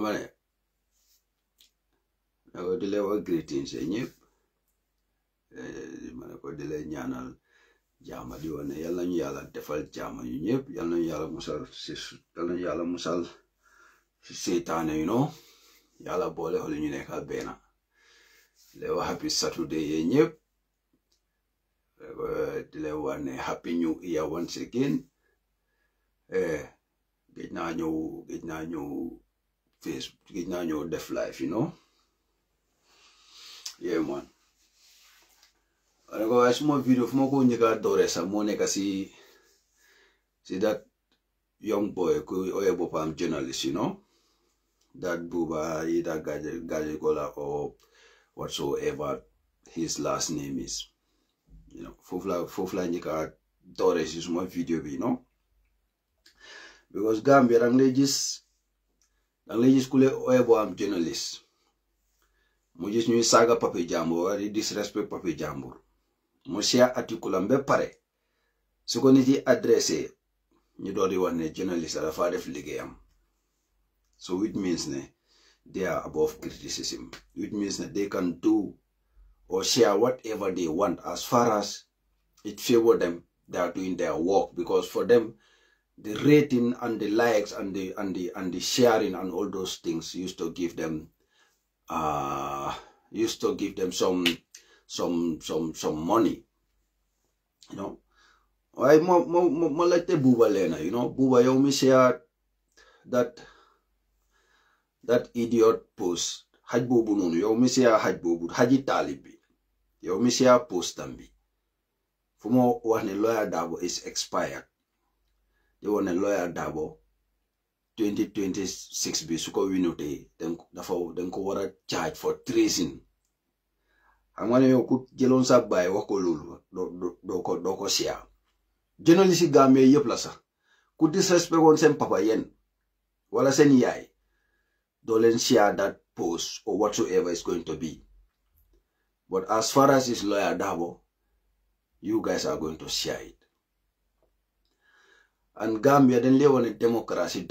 Mane, I go deliver greetings and yep. Manako dele ñaanal jaama di wone yalla ñu yalla defal jaama ñu ñep yalla ñu yalla musal ci seytaane you know yalla boole xol ñu nekkal bena le wa happy Saturday ye ñep dile wane happy new year once again gëj naa ñëw Facebook gëj naa ñëw def live you know yeah man I go watch more video from go njëkka doore sax moo nekk si that young boy ku oye boppam journalist you know that Buba either Gajegola or whatsoever his last name is you know foofu la njëkka doore si suma video bi you know because Gambia dang lay gis ku le oye boppam journalist mu gis ñuy saaga papi jàmbur wala di disrespect papi jàmbur mo share article am ba pare su ko nit yi adressé ñu doon di wax ne journalist dafa def liggéeyam so which means ne they are above criticism which means that they can do or share whatever they want as far as it favor them. They are doing their work because for them the rating and the likes and the sharing and all those things used to give them some money, you know. I like the Buba Lena, you know. Buba, you me share that idiot post. Haj Bobu no, you me share Haj Bobu, Haji Talibi. You me share post tambi. Fumo one lawyer Dabo is expired. They want a lawyer Dabo 2026 be suko winote then ko wara charge for treason. Amane yo ku jelon sa bay wako lulu do ko share journalist Gambia yep la sax ku disrespect won sen papa yen wala sen yaay do len share that post or whatsoever is going to be, but as far as his lawyer Dabo, you guys are going to share it. And Gambia then live on a democracy.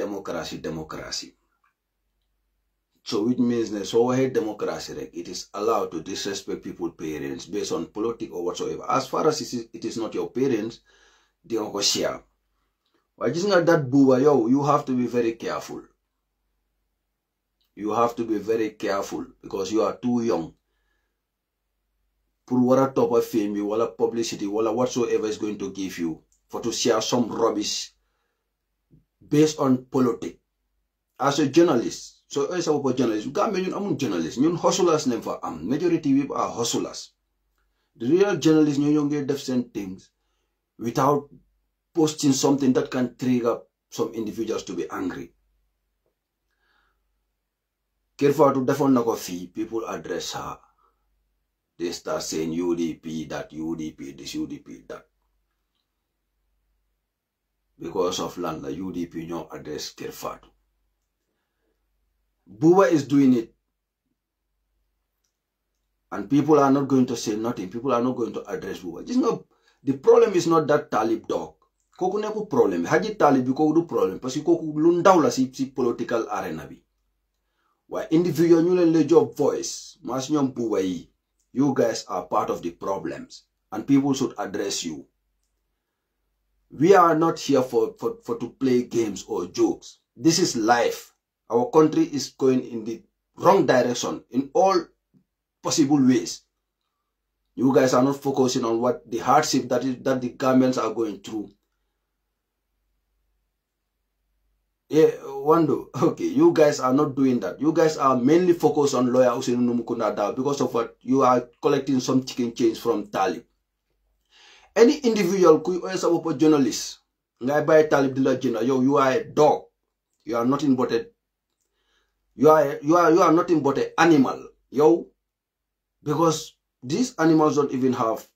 So it means that so here democracy, it is allowed to disrespect people's parents based on politics or whatsoever. As far as it is not your parents, they don't go share. But just not that Buba, yo, you have to be very careful. You have to be very careful because you are too young. Pour what top of fame, wala publicity, wala whatsoever is going to give you for to share some rubbish based on politics. As a journalist, so as a journalist, Gambia ñun amun journalist, ñun hustlers nem fa am. Majority we are hustlers. The real journalists ñoo get different things without posting something that can trigger some individuals to be angry. Careful to defend nako fi, people address her. They start saying UDP, that UDP, this UDP, that. Because of land, the UDP no address Kerfat. Buba is doing it. And people are not going to say nothing. People are not going to address Buba. The problem is not that Talib dog. Koku neku problem. Haji Talib koku du problem. Parce koku lundawla si political arena bi. Why individual new job voice. Mas nyom Buba yi. You guys are part of the problems. And people should address you. We are not here for to play games or jokes. This is life. Our country is going in the wrong direction in all possible ways. You guys are not focusing on what the hardship that the governments are going through. Yeah, Wando, okay, you guys are not doing that. You guys are mainly focused on lawyer Usenu Numukunada because of what you are collecting some chicken change from Talib. Any individual who is a journalist, Talib you are a dog. You are nothing but a you are nothing but an animal. Yo, because these animals don't even have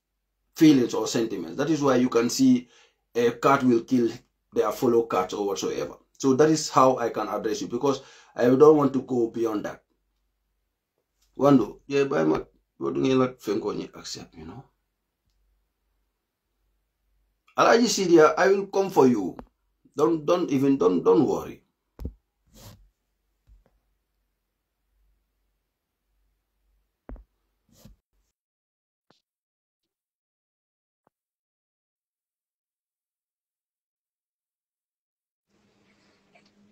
feelings or sentiments. That is why you can see a cat will kill their fellow cats or whatsoever. So that is how I can address you because I don't want to go beyond that. Wando, yeah, by my what do you like Fenkoni accept, you know? Alaji Syria, I will come for you. Don't worry.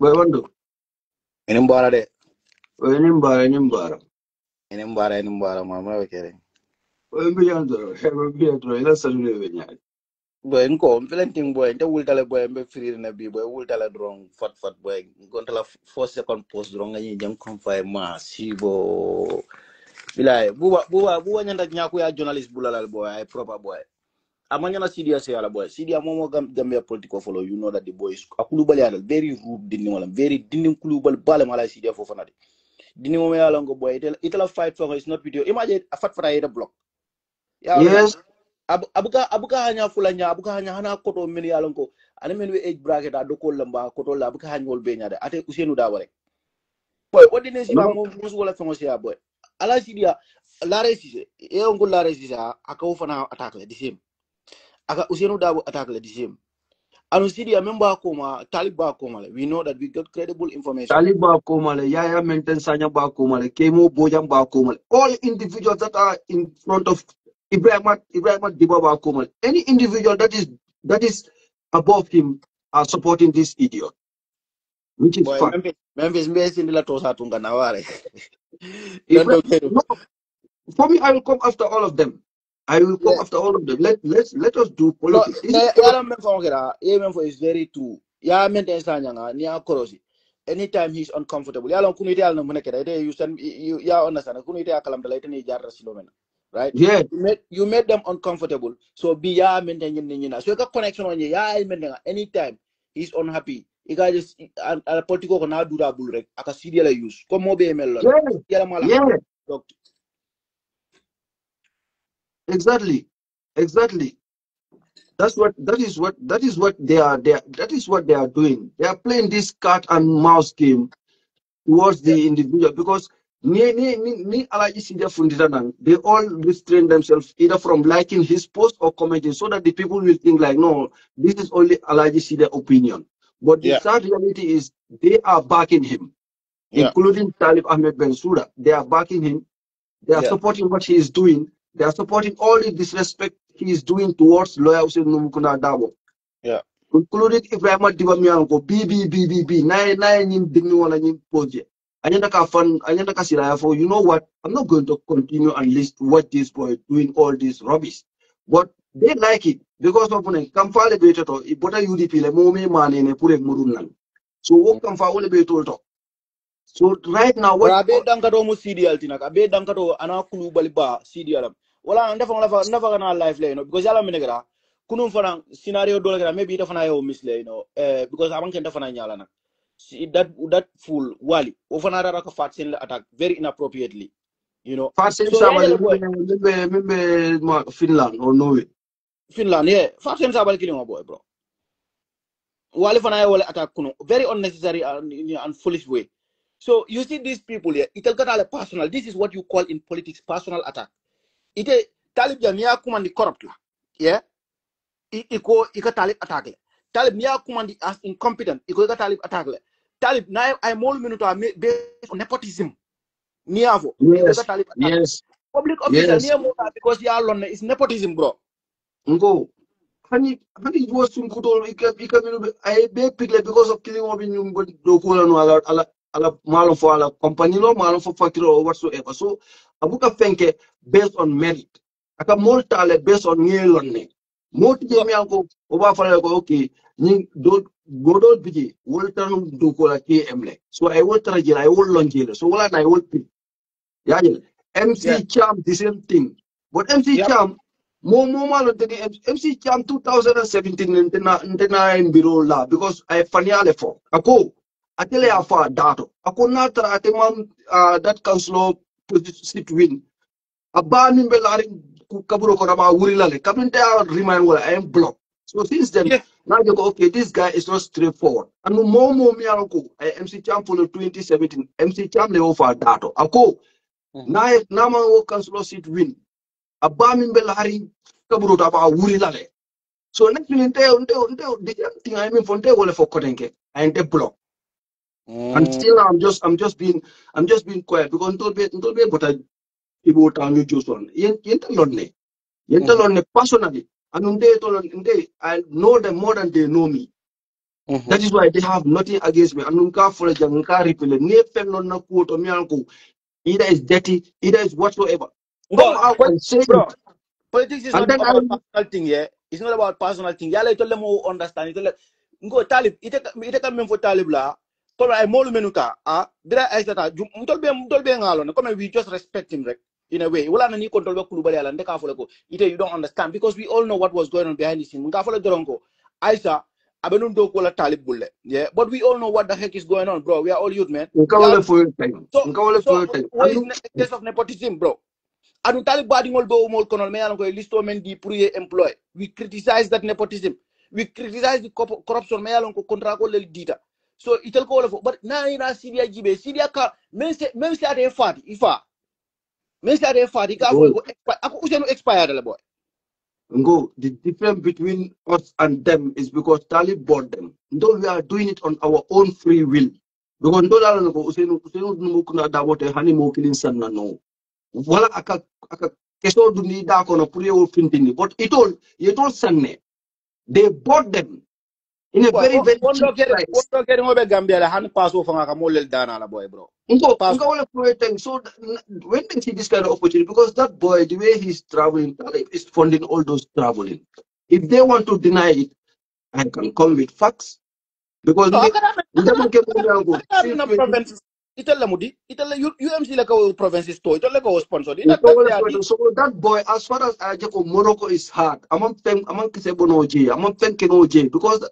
Boy, wando. Inimbara de. Inimbara. Inimbara, mama wekere. Boy, mbiyandro. Ila salule wenyari. Boy, nko, mpelenting boy, nte wultale boy, mbe free na bi boy, wultale drong, fat boy, nkontala 4 second post drong, nga jam konfay ma, sibo. Bilay, buwa nyanda nyaku ya journalist bulalal boy, ay proper boy. Amanya na Sidia say ala boy. Sidia momo Gambia political follow. You know that the boy is a kulubali adal very rude dinning wala very dinning kulubali bale mala Sidia for fanadi. Dinning mo ya longo boy. It'll fight for it's not video. Imagine a fat for a block. Ya Yes. abuka hanya fulanya abuka hanya hana koto mini ya longo. Ane menu age bracket ado ko lamba koto la abuka hanya wol benya de. Ate usenu da wale. Boy, what didn't see No. mo musu wala famo siya boy. Ala Sidia la resise. E ongo la resise aka ufana attack the same. Aka usenu da attack the same. And Sidia member koma talib ba koma. We know that we got credible information. Talib ba komale, Yaya Menten Sanya ba komale, Kemo Bojang ba komale. All individuals that are in front of Ibrahim Diba ba komale. Any individual that is above him are supporting this idiot, which is Boy, fact. Memphis Messi in la tosa tunga naware. Ibrahim, no, for me, I will come after all of them. I will come Yeah. after all of them. Let us do No, politics. yala memfo ngera. Ye memfo is very true. Ya menten sanya nga ni akorosi. Anytime he's uncomfortable. Yala kunite yala no munekera. You ya understand. Kunite akalam dala ite ni jarra silomena. Right? Yeah, You made them uncomfortable. So be ya menten yin. So you got connection on ya menten anytime he's unhappy. You guys just a political ko na dura bulrek aka CDL use. Ko mo be melon. Yala mala. yeah, exactly. That is what they are doing. They are playing this cat and mouse game towards the individual because ni Alaji Sidia Funditanan, they all restrain themselves either from liking his post or commenting so that the people will think like, no, this is only Alaji Sidia opinion. But the sad reality is they are backing him, including Talib Ahmed Bensouda. They are backing him. They are supporting what he is doing. They are supporting all the disrespect he is doing towards lawyer Hussein Numukuna Dabo. Yeah. Including Ibrahim Dibamianko, BBBBB, nine in Dimiwana in Poje. Anyanda Kasiraya for, you know what? I'm not going to continue and list what this boy doing all this rubbish. But they like it because of Kamfale Beto, Ibota UDP, le Momi Man in a Pure Murunan. So what Kamfale Beto? So right now, what Rabe dankato mu CDL tinaka. Abe dankato ana kulu baliba CDL. Wala never gonna life le, you know, because yala minegara. Kunum fana scenario dole gara maybe ita fana yo misle, you know, because abang kenta fana nyala na. That fool wali. Ofana rara ka fatsin attack very inappropriately, you know. Fatsin So Sabali, boy. Finland or Norway. Finland, yeah. Fatsin sabal killing a boy, bro. Wali fana yo wale attack kuno. Very unnecessary and foolish way. So you see these people here, it'll get all personal. This is what you call in politics personal attack. Ite talib ya niya kumandi corrupt la. Yeah? Ika talib attack le. Talib niya kumandi as incompetent. Ika talib attack le. Talib na ay molu minuto based on nepotism. Niavo. Ika talib attack. Yes. Public official niya mo because ya alone is nepotism, bro. Ngo. Hani was some good old I beg people because of killing of in Dokula no ala malo for ala company no malo for factory or whatsoever. So Abuka Fenke based on merit. Aka multale based on nyelone. Moti jemi anko oba fala ko okay ni do godol biji will turn Dokula KMle. So I will trajil I will lonjele. So wala I will pick. Yajil. MC Cham the same thing. But MC Cham more malo than MC Cham 2017 in biro la because I faniale for ako atele afa dato ako natra atemam that council sit win abani belari kaburo ko raba wuri lale kabinte remind wala I am blocked. So since then now you go okay this guy is not straightforward and more mi alko MC Cham for 2017 MC Cham le offer dato ako na man wo council sit win abami belari kaburo taba wuri lale. So next the thing I mean fonte wole for kodenke I ain't block. And still now I'm just being quiet because don't be but I people town you just on yenta lonne personally and I know them more than they know me. That is why they have nothing against me. And nunca follow jang, nunca repeal. Ne pen non na quote or me uncle. Either is dirty, either is whatsoever. Come out and say Bro, it. politics is And not then about personal thing, yeah. It's not about personal thing. Yala ito mo understand. Ito ngo talib ite kan men fo talib la. Comme ay molu menuka dira ay tata mutol be ngalo na comme we just respect him right in a way wala na ni control be kulubali ala ndeka fo ko ite you don't understand because we all know what was going on behind the scene nga fo la doronko aisa abenun do ko la talib bulle yeah but we all know what the heck is going on bro we are all youth man nunca yeah wale for your time. so Nunca wale for your time. where is the case of nepotism bro adu talib badi ngol be mol konon me yalan ko listo men di pour employ we criticize that nepotism we criticize the corruption me yalan ko contrat ko lel dita so itel ko wala fo but na ina sibia jibe sibia ka même si ade fati ifa même si ade fati ka fo Go. ko ako usenu expire la boy Go. The difference between us and them is because Talib bought them. Though we are doing it on our own free will. Because ndo la go usenu numu kuna dawote hani mo kilin sanna no. Wala aka keso duni da kono pour yo fintini. But it all sanne. They bought them in a boy very, very cheap price. wondo kere ngobe gambia la han paso fanga ka molel dana la boy bro pass Nko wala promoting. So when they see this kind of opportunity, because that boy, the way he's traveling, Talib is funding all those traveling. If they want to deny it, I can come with facts. Because no since na 20, provinces itel la mudi itel la UMC la ko provinces to itel la ko sponsor di that they are so that boy, as far as I go, Morocco is hard. Among Kisebonoji, among Penkenoji, because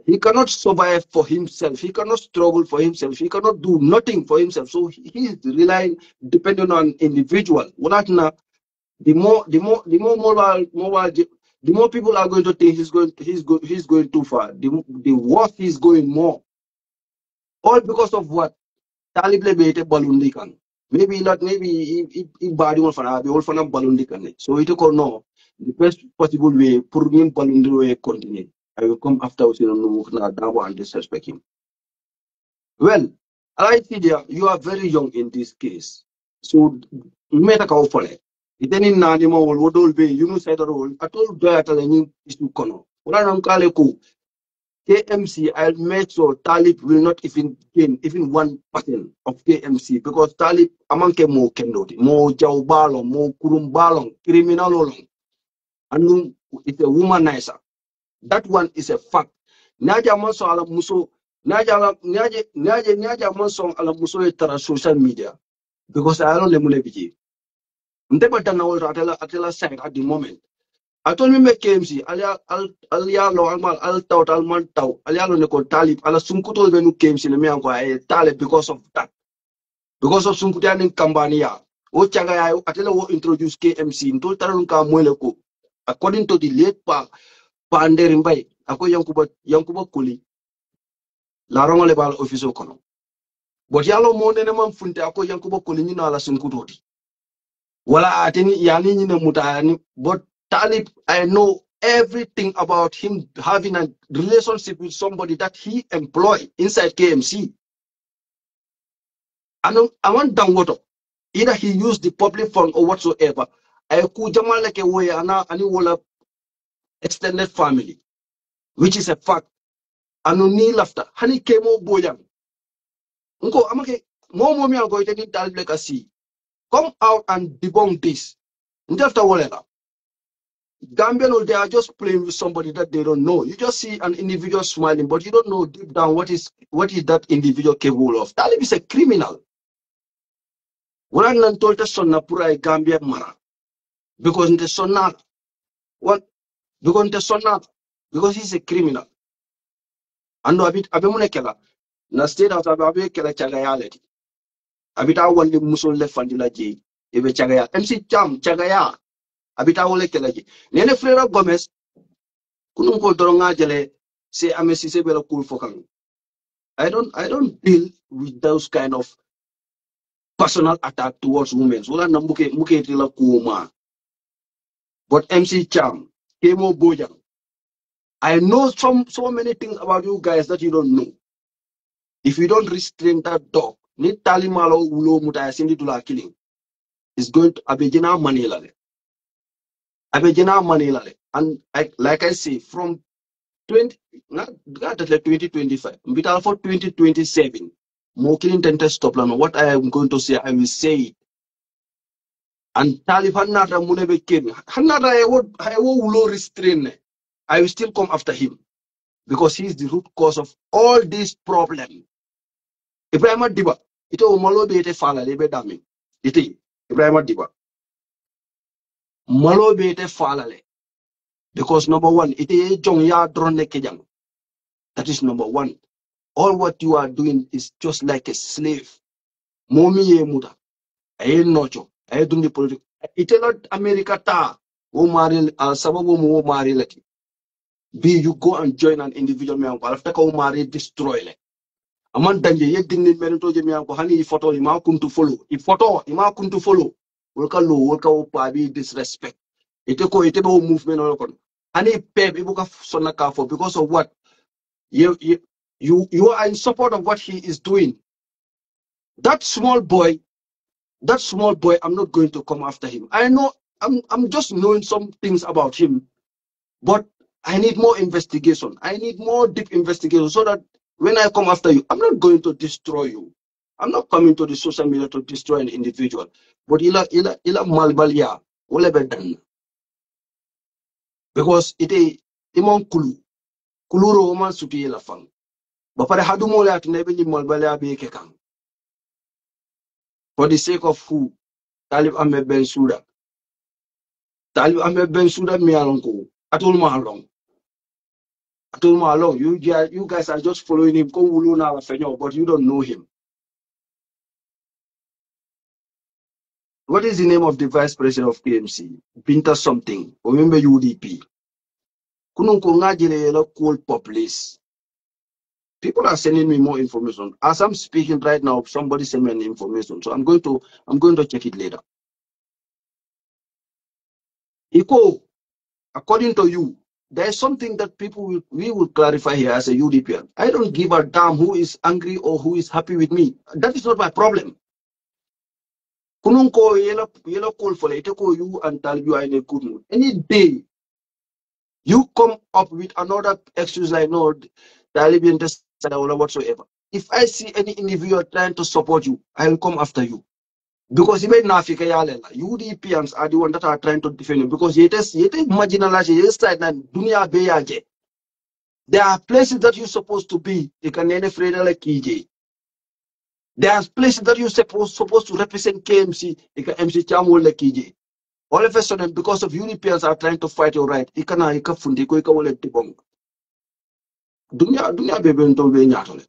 he cannot survive for himself. He cannot struggle for himself. He cannot do nothing for himself. So he is relying, depending on individual. The more people are going to think he's going too far. The worse he's going more. All because of what? Talib lebete balundikan. Maybe not. Maybe if body will fana be all fana balundikan. So it ko no. The best possible way for me balundi way continue. I will come after we no na dawa and disrespect him. Well, I see there you are very young in this case. So meta ka ofole. Iteni nani mo wodol be you know said role atol do ata ni isu kono. Ora nam kale ko KMC, I'll make sure Talib will not even gain even 1% of KMC because Talib amanke mo kendodi, mo jaubalong, mo kurumbalong, criminal olong. And it's a womanizer. That one is a fact. Naja manso ala muso, naja manso ala muso etara social media because I don't lemule biji. Mteba tana wol atela side at the moment. I told me make KMC alialo al tout al man tau alialo ne ko talib ala sunkuto be nu KMC ne me anko ay talib because of that because of sunkuto anin kambania o chaga ya atela wo introduce KMC ntol tarun ka moyle ko according to the late pa Andere Mbay ako yankuba kuli la rongole bal office kono but yalo mo ne man funte ako yankuba kuli ni na la sunkuto di wala ateni yani ni ne mutani but Talib I know everything about him having a relationship with somebody that he employed inside KMC. And I want Dangoto. Either he used the public fund or whatsoever. I could like a way and will extended family, which is a fact. And no after honey came over boyan. Unko amake more mommy are going to need that legacy. Come out and debunk this. And after whatever. Gambian, they are just playing with somebody that they don't know. You just see an individual smiling, but you don't know deep down what is that individual capable of. Talib is a criminal. When I told the son pura Gambia mara because the son what because the son because he's a criminal. And abemune kela na state out abe kela chagayaleti. Abita wali musul le fandila ji ebe chagaya. MC Cham chagaya abita wale kela ji. Nene Frera Gomez kunum ko doronga jele say amesi se bela cool fokang. I don't deal with those kind of personal attack towards women. So that muke tila kuma. But MC Cham, Kemo Bojang, I know so many things about you guys that you don't know. If you don't restrain that dog, ni talimalo ulo mutaya sindi tula killing. It's going to abejina manila. Abejina manila. And like I say, from 20, not 2025, but for 2027. More intended stop plan. What I am going to say, I will say it. And Taliban nata mulebe ken. Hanada I will restrain. I will still come after him because he is the root cause of all this problem. Ibrahim Diba, ito umalobe ite fala lebe dami. Ite Ibrahim Diba. Malobe ite fala le. Because number one, ite jong ya drone kejang. That is number one. All what you are doing is just like a slave. Momi ye muda. Aye nocho. Aye dundi politik. Ite not America ta. O mari sababu mo mari lati. Be you go and join an individual me anko. After ka o mari destroy le. Aman danje ye dinni merito je me anko. Hani photo ima kuntu follow. I photo ima kuntu follow. Wolka lo wolka o pabi disrespect. Ite be o movement on kon. Hani pep ibuka sonna ka for because of what? You are in support of what he is doing. That small boy, I'm not going to come after him. I know I'm just knowing some things about him, but I need more investigation. I need more deep investigation so that when I come after you, I'm not going to destroy you. I'm not coming to the social media to destroy an individual. But ila malbalia wole bedan. Because ite imon kuluro man suti ila fang. Bapare hadumo le atinebe ni malbalia be kekang. For the sake of who? 𝒕𝒉𝒊𝒏. 𝒕𝒉𝒊𝒏 me along. I told my along. You guys are just following him. But you don't know him. What is the name of the vice president of KMC? Binta something. Remember UDP. Cold populace. People are sending me more information. As I'm speaking right now, somebody sent me an information. So I'm going to check it later. According to you, there is something that we will clarify here as a UDPN. I don't give a damn who is angry or who is happy with me. That is not my problem. Kununko yellow call for it, you and tell you are in a good mood. Any day you come up with another excuse like no Taliban or whatsoever. If I see any individual trying to support you, I will come after you. Because even in Africa, UDPians are the ones that are trying to defend you. Because there are places that you're supposed to be. You can afraid like KJ. There are places that you're supposed to represent KMC. You can MC Chamwol like KJ. All of a sudden, because of UDPians are trying to fight your right, you can fundi ko ika wole tibong. Dunya bebe ntombe nyatole.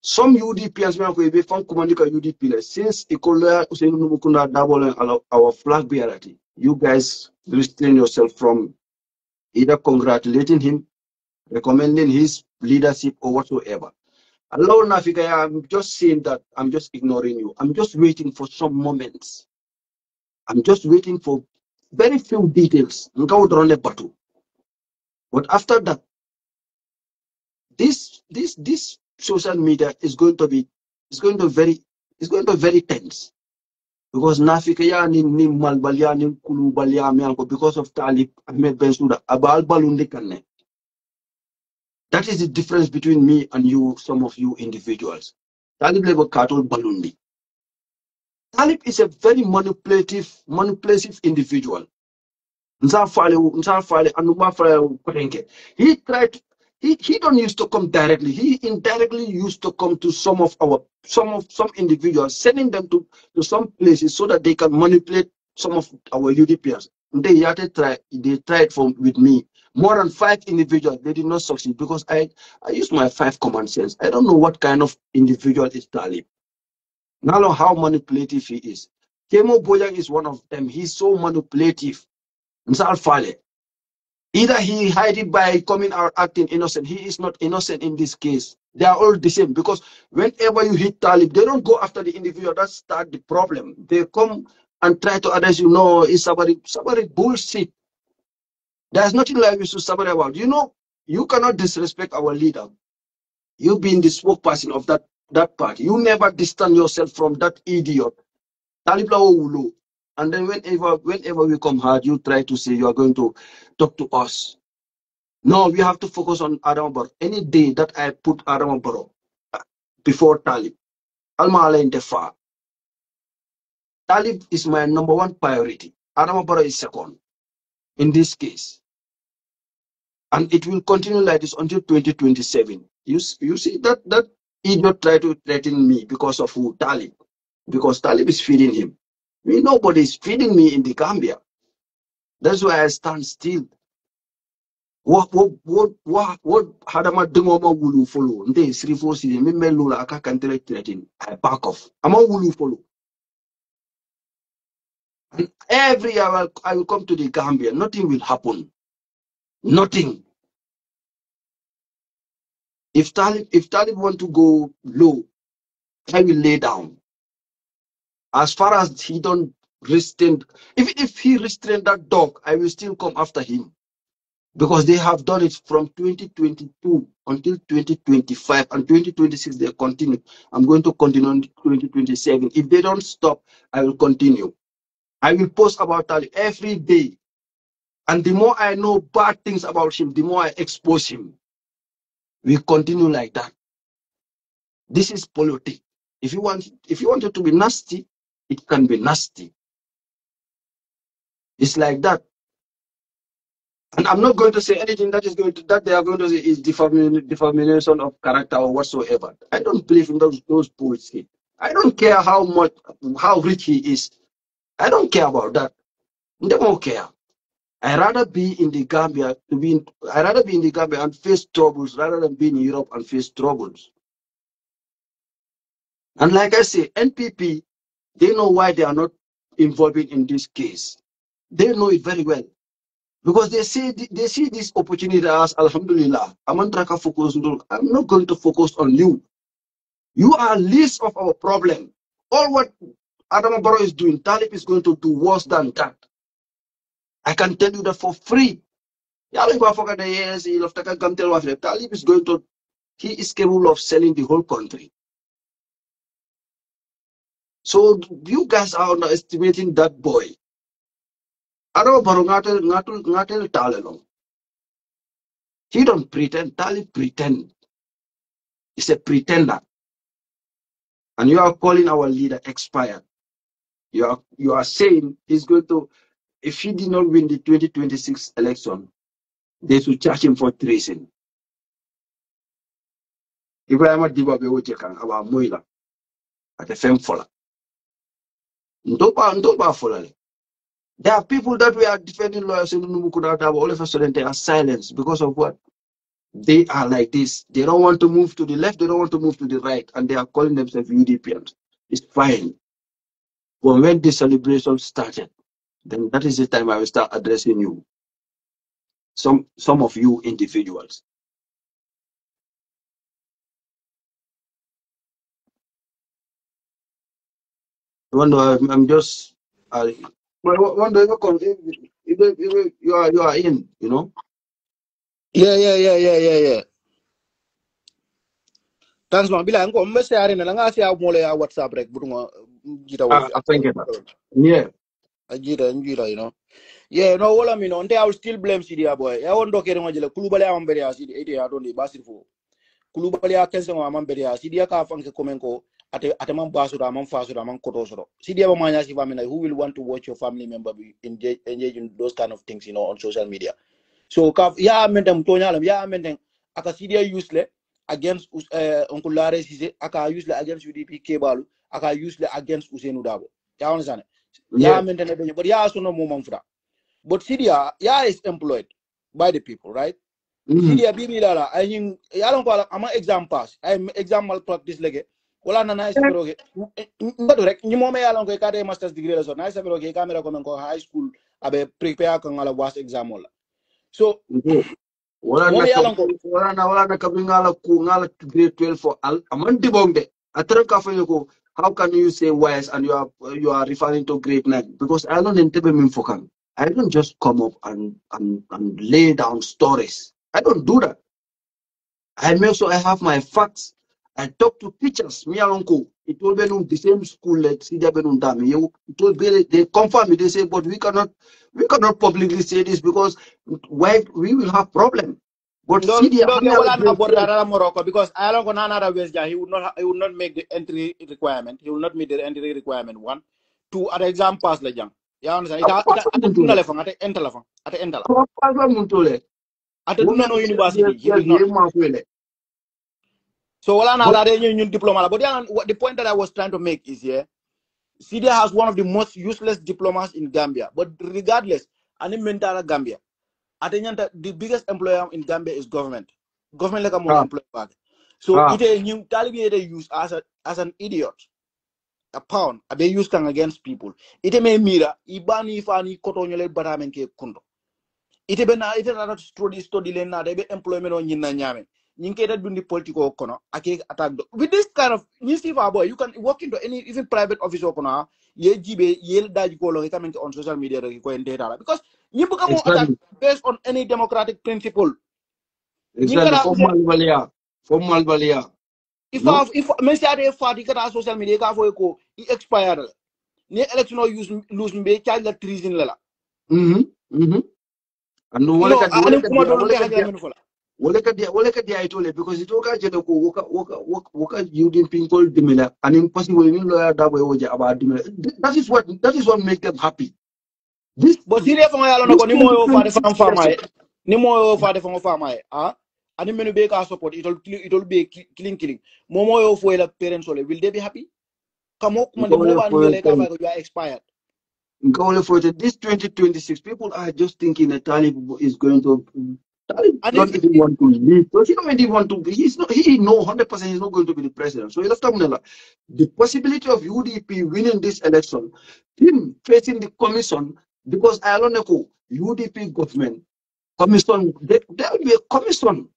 Some UDPians may be from Kumandika UDP. Since Ikola Usenumukunda double our flag bearer, you guys restrain yourself from either congratulating him, recommending his leadership, or whatsoever. Alone, Africa, I'm just saying that I'm just ignoring you. I'm just waiting for some moments. I'm just waiting for very few details. But after that, this social media is going to be very tense. Because Nafika ni malbalia ni kulubalia mianko because of 𝒕𝒉𝒊𝒏 abal balundi kanne. That is the difference between me and you, some of you individuals. 𝒕𝒉𝒊𝒏 katol balundi. Talib is a very manipulative individual. He tried. He don't used to come directly. He indirectly used to come to some individuals, sending them to some places so that they can manipulate some of our UDPs. They tried with me. More than 5 individuals. They did not succeed because I used my 5 common sense. I don't know what kind of individual is Talib. Now know how manipulative he is. Kemo Boyang is one of them. He's so manipulative. Either he hide it by coming out acting innocent. He is not innocent in this case. They are all the same because whenever you hit Talib, they don't go after the individual. That start the problem. They come and try to address you. No, it's somebody bullshit. There's nothing like we should somebody about. You know, you cannot disrespect our leader. You being the spokesperson of that party. You never distance yourself from that idiot. Talib Ulu. And then whenever we come hard, you try to say you are going to talk to us. No, we have to focus on Adama Barrow. Any day that I put Adama Barrow before Talib, Alma Alain Defa, Talib is my #1 priority. Adama Barrow is second in this case. And it will continue like this until 2027. You see that idiot try to threaten me because of who? Talib. Because Talib is feeding him. Nobody is feeding me in the Gambia. That's why I stand still. What Hadama Dingoma Wulu follow? Nde 3-4 me melula aka kantele threaten. I back off. I'm a Wulu follow. And every year I will come to the Gambia. Nothing will happen. Nothing. If Talib want to go low, I will lay down. As far as he don't restrain, if he restrain that dog, I will still come after him. Because they have done it from 2022 until 2025 and 2026 they continue. I'm going to continue on 2027. If they don't stop, I will continue. I will post about Talib every day. And the more I know bad things about him, the more I expose him. We continue like that. This is politics. If you want it to be nasty, it can be nasty. It's like that. And I'm not going to say anything that they are going to say is defamation of character or whatsoever. I don't believe in those bullshit. I don't care how rich he is. I don't care about that. They don't care. I rather be in the Gambia and face troubles rather than be in Europe and face troubles. And like I say, NPP, they know why they are not involved in this case. They know it very well. Because they see this opportunity as Alhamdulillah. I'm not going to focus on you. You are least of our problem. All what Adama Barrow is doing, Talib is going to do worse than that. I can tell you that for free. Talib he is capable of selling the whole country. So you guys are underestimating that boy. Adama Barrow he don't pretend. Talib pretend. He's a pretender. And you are calling our leader expired. You are saying he's going to, if he did not win the 2026 election, they should charge him for treason. Ibrahim Dibabe Ojekan, our Moila, at the fame fola. Ndoba fola. There are people that we are defending lawyers in Numukuda, all of a sudden they are silenced because of what? They are like this. They don't want to move to the left, they don't want to move to the right, and they are calling themselves UDPians. It's fine. But when the celebration started, then that is the time I will start addressing you. Some of you individuals. I'm just wonder if you are in, you know. Yeah. Thanks, man. Bila angko mbese ari na nga siya mole ya WhatsApp rek budunga jita wo. I think it. Yeah. Njira, you know. Yeah, no, all I mean, I will still blame Sidia boy. I won't talk anymore. Kulubali amberia Sidia, I don't need Basifo. Kulubali akense wa amberia Sidia ka fanke komenko ate man basura man fasura man kotosoro. Sidia ba manya si family who will want to watch your family member be engage in those kind of things, you know, on social media. So ya mendem tonya ya mendem aka Sidia useless against Uncle Lare Sise, aka useless against UDP Kebalu, aka useless against Usainu Dabo. Ya understand? Ya mendem but ya also no more for that. But Syria, is employed by the people, right? Syria, Bimilala, I think, I don't call I'm an exam pass. I'm exam malpractice lege. Wala na nice peroge. But direct, you mo may along a master's degree, so nice peroge, camera go high school, abe prepare kang ala was exam wala. So, wala na kabingala ku ngala grade 12 for amanti bonde. Atara ko, how can you say wise and you are referring to grade 9? Because I don't intebe minfokan. I don't just come up and lay down stories. I don't do that. I make sure I have my facts. I talk to teachers. Me alonko. It will be the same school like Sidia Benundami. It will be they confirm it. They say, but we cannot publicly say this because why we will have problem. But No, CDA no, hamne ala wala na great players. border Morocco because I don't know another West, he would not make the entry requirement. He will not meet the entry requirement. One, two, other exam pass le jang. You understand? Pasa Ate muntole. telefon, ate telefon, ate entala. Pasa muntole. Ate do Women no university. He will ye not. ma kwele. So wala na But la de diploma. But the point that I was trying to make is here. Syria has one of the most useless diplomas in Gambia. But regardless, any mental Gambia. The biggest employer in Gambia is government. Government like a more ah employer back. So ah it a new Taliban they use as an idiot. A pound. They use can against people. It may mira ibani fani kotonyele baramen ke kundo. Ite be na ite na study len na de be employment on nyina nyame. Nyinke da dundi political kono ake attack with this kind of newspaper boy you can walk into any even private office kono ye jibe ye daji ko lo comment on social media ko en data because you become attack exactly based on any democratic principle. exactly formal balia If no men say they fat ka social media ka fo ko expire ni election use lose mbe charge la treason la. mhm and You know ani kuma do be hajala men fola. wole ka dia itole because it oka jeno ko woka yudin people dimila and impossible ni lawyer dabo woje about dimila that is what make them happy this But sire fo yalo this nako ni moyo fa de 2026 fam fama election e ni moyo fa de fama e ani menu be ka support itol be killing moyo fo la parents ole will they be happy kamo kuma de Nkole moba for ngele ka fa ko you are expired. this 2026 people are just thinking that Talib is going to Talib And don't even want to leave. So he don't even want to be. He's not. He know 100% he's not going to be the president. So he left Amunela. The possibility of UDP winning this election, him facing the commission, because I don't know UDP government commission. There will be a commission.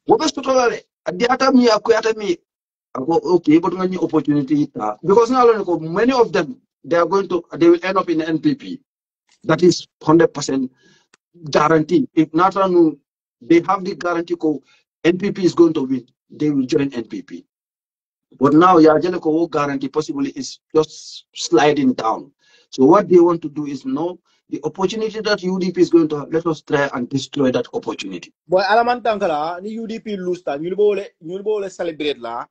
What was totally at the atami akuyatami. Okay, but when the opportunity because now many of them they will end up in the NPP. That is 100% guarantee. If not, they have the guarantee ko NPP is going to win. They will join NPP. But now Yajeleko guarantee possibly is just sliding down. So what they want to do is know the opportunity that UDP is going to have. Let us try and destroy that opportunity. boy alaman tankala ni UDP lose ta ñu bole celebrate la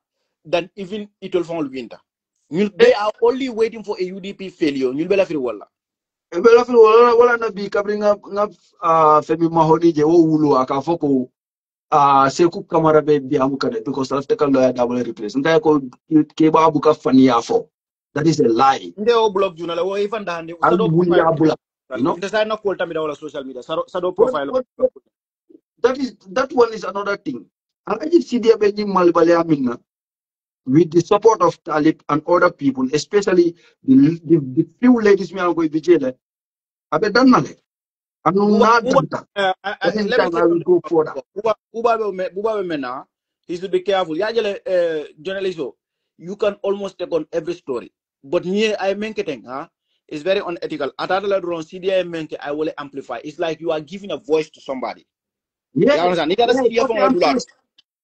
then even it will fall winter. They are only waiting for a UDP failure. Ñu bela firi wala. Wala na bi kabri nga Femi Mahoni je wo wulu aka foko 𝒂𝒄𝒄𝒏 be biamu kade because after kan lawyer double replace nda ko ke ba buka fani afo that is a lie Nde o blog juna la wo even da hande al sado wuli profile abula you know inte sa na ko tamida wala social media sado but, profile. but, but that one is another thing and I just see the Benji Malbale Amina with the support of Talib and other people especially the few ladies me are going to jail abe dan male anu Buba, na Buba, danta that is let me time say I will something. go further Buba be mena. He should be careful. Yajele journalist, you can almost take on every story. But near I menke thing, it's very unethical. Atadala drone CDI menke I will amplify. It's like you are giving a voice to somebody. yeah You understand? It does yeah CDI from a dollar.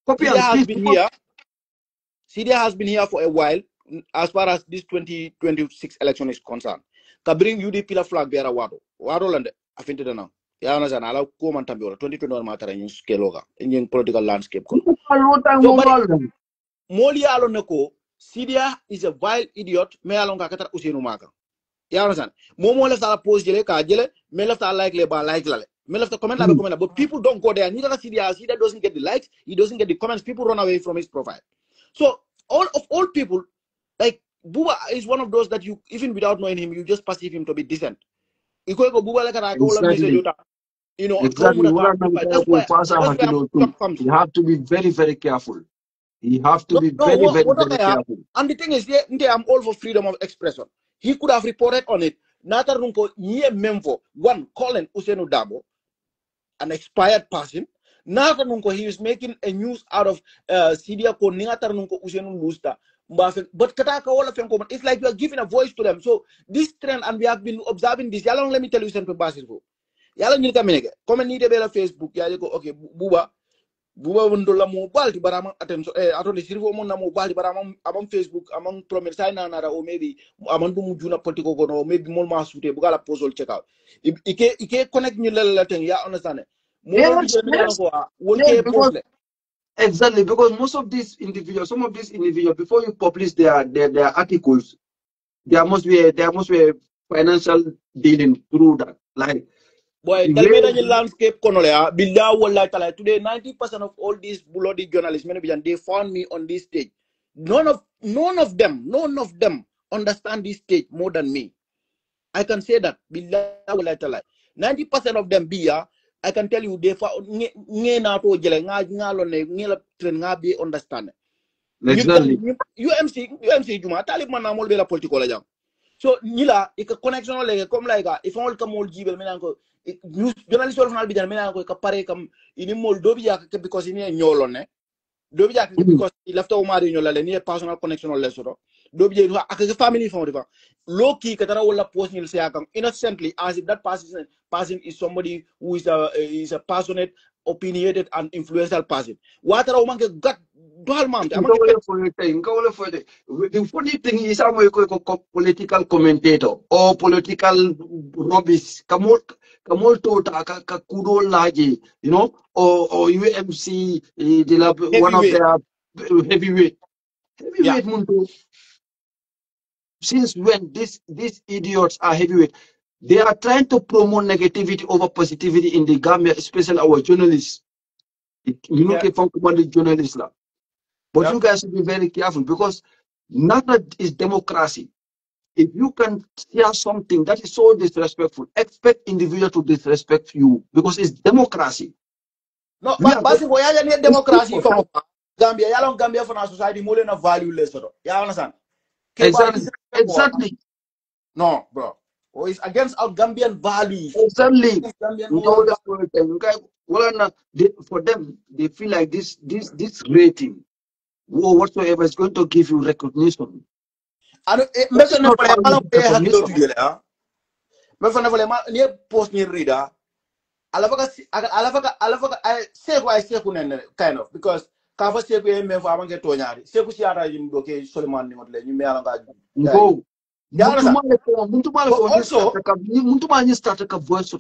copy CDI and has paste been because here. CDI has been here for a while as far as this 2026 election is concerned. Kabring UDP la flag beara wado. Wado lande afinte dana. Ya understand ala ko man tambi wala 2021 matara ñu skeloga in political landscape kono. So but moli alo nako CDI is a vile idiot me alon ka kata usenu maka. Ya understand? Momo left ala post jele ka jele me left ala like le ba like lale. Me left the comment la be comment but people don't go there. Neither CDI doesn't get the likes, he doesn't get the comments, people run away from his profile. So all people, like Buba is one of those that you even without knowing him, you just perceive him to be decent. Buba like a message, exactly you know, exactly that's why too. comes. You have to be very, very careful. You have to No, be no, very, very, what very okay, careful. and the thing is, yeah, I'm all for freedom of expression. He could have reported on it. Nata runko nye memfo one Colin Usenu Dabo, an expired person. Nata nunko he is making a news out of Sidia ko nata nunko Usenu Lusta. But kataka all of them it's like you are giving a voice to them. So this trend, and we have been observing this. Yalong let me tell you something basirfo. Yalong nilka menege. Come ni de bela Facebook. Yale go okay buba wondola mo balti barama attention atone sirfo mon na mo balti barama amam Facebook amam premier say na nara o maybe amam dum juna politiko gono maybe mon ma sute bugala posol check out ike connect ñu la ten ya understand Yes, yes, yes, because exactly, because most of these individuals, some of these individuals, before you publish their articles, there must be a financial dealing through that. Like boy, the tell way me that the landscape konolea, billah wallahi tala. Today, 90% of all these bloody journalists, they found me on this stage. None of them understand this stage more than me. I can say that. Billah wallahi tala. 90% of them be I can tell you they found na to jele nga lo ne nga train nga be understand. exactly. UMC Juma, talib man na mol be la politiko la jam. So nila ika connection lege comme like if on ka mol jibel mena ko news journalist wol fanal bidan mena ko ka pare kam ini mol dobi ya ke because ini nyolo ne dobi ya ke because il lafta o mari nyola le ni personal connection le so dobi je ak family fond diva low key ka tara wala post ni se akam innocently as if that person is somebody who is a passionate opinionated and influential person watara o manke gat dohal mam The funny thing is, I'm a political commentator or political rubbish. Kamol to kudo laji, or UMC, one of heavyweight. their heavyweight. Yeah. Heavyweight Mundo. Since when these idiots are heavyweight, they are trying to promote negativity over positivity in the Gambia, especially our journalists. You look at the journalists now. But you guys should be very careful because nothing is democracy. If you can share something that is so disrespectful, expect individual to disrespect you because it's democracy. No, basi ko yaya ni democracy from Gambia. Yalong Gambia for our society more than a value less. You understand? Exactly. No, bro. Or it's against our Gambian values. Exactly. Gambian moral For them, they feel like this rating or whatsoever is going to give you recognition. And it's not recognition. Post ni reader. Alafaka I say why kind of because kafa say ko me fa man get to nyaari say ko si ara yim do ke Solomon ni modle ñu me ala nga go Muntumale start a voice to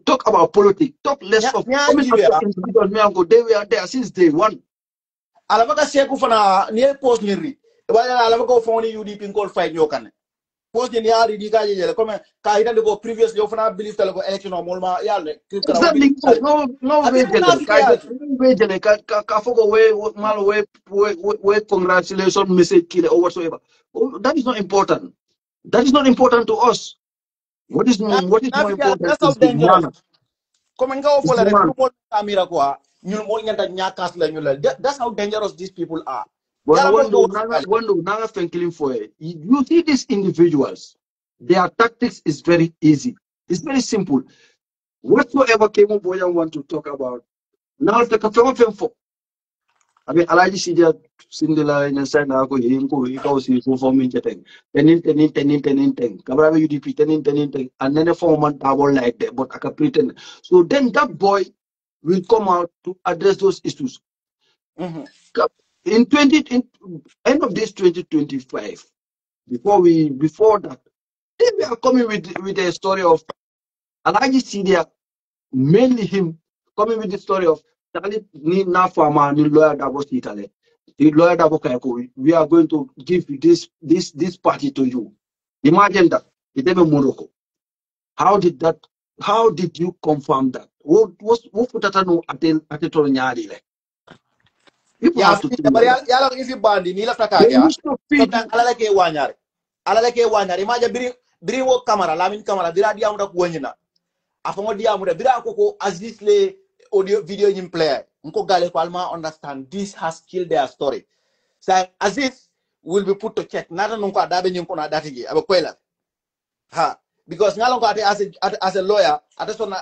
talk about politics, talk less of individual me go they were there since day one. Alafaka say ko fana ni post ni read wala alafaka fo ni UDP ko fight ñokane post ni yaari di gaje jele comme ka ita ko previous yo fana believe tele ko election o molma yalle exactly. No way jele ka fogo way congratulations message killer or whatsoever. That is not important. That is not important to us. What is more important that's how is the dangerous. manner. Come and go for that's how dangerous these people are. Well, one thinking for it. You see these individuals, their tactics is very easy. It's very simple. Whatsoever came up boy want to talk about. Now the cafe for I mean Alaji Sidia Sindela in a sign I go he goes for me getting tenin Kabra UDP tenin and then a 4 month double like that, but I can pretend. So then that boy will come out to address those issues. In end of this 2025, before that, they were coming with a story of Alaji Sidia, mainly him coming with the story of ni na farmer ni lawyer Davos Italy. The lawyer Davos Kayako, we are going to give this party to you. Imagine that. It even Morocco. How did you confirm that? What put that no at the people have to think like that. If you bandi ni lafta They kage used to feed you. alala ke wanyare maja biri wo kamera lamin kamera bira dia muda kuonyina afango dia muda bira ko Aziz le audio video nyim play nko gale ko alma understand this has killed their story. So Aziz will be put to check nata nko adabe nyim ko na datigi abakwela ha because ngalon ko as a lawyer atesona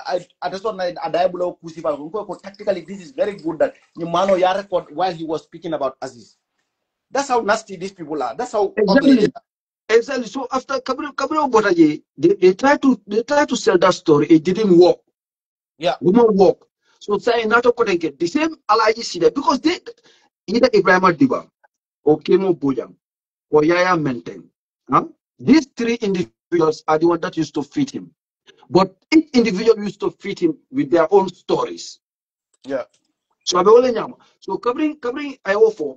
adabulo kusifa nko tactically this is very good that Nyimano ya record while he was speaking about Aziz. That's how nasty these people are. That's how ugly they are. Exactly. So after Kabir Botaje, they try to sell that story. It didn't work. Yeah. It won't work. So saying not to get the same Alaji see that because they either Ibrahim Diba or Kemo Bojang or Yaya Menten. Huh? These three individuals are the ones that used to feed him. But each individual used to feed him with their own stories. Yeah. So covering I offer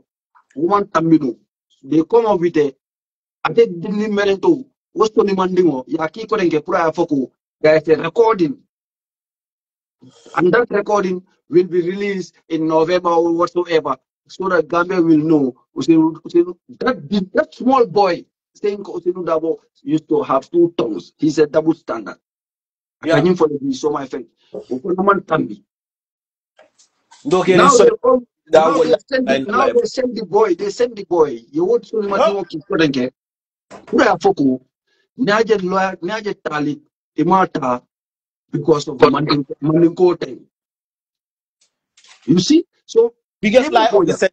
woman tamino. They come up with a ate dini merento what's the mandingo ya ki korenge pura afoko. There is a recording, and that recording will be released in November or whatsoever, so that Gambia will know that small boy saying Usinu Dabo used to have 2 tongues. He's a double standard. Yeah. I for the so my friend. Now So now they send the boy. They send the boy. You would so much more keep korenge. Pura afoko. Naje lawyer, naje tali, imata because of mandingo time. You see? So biggest lie of the set.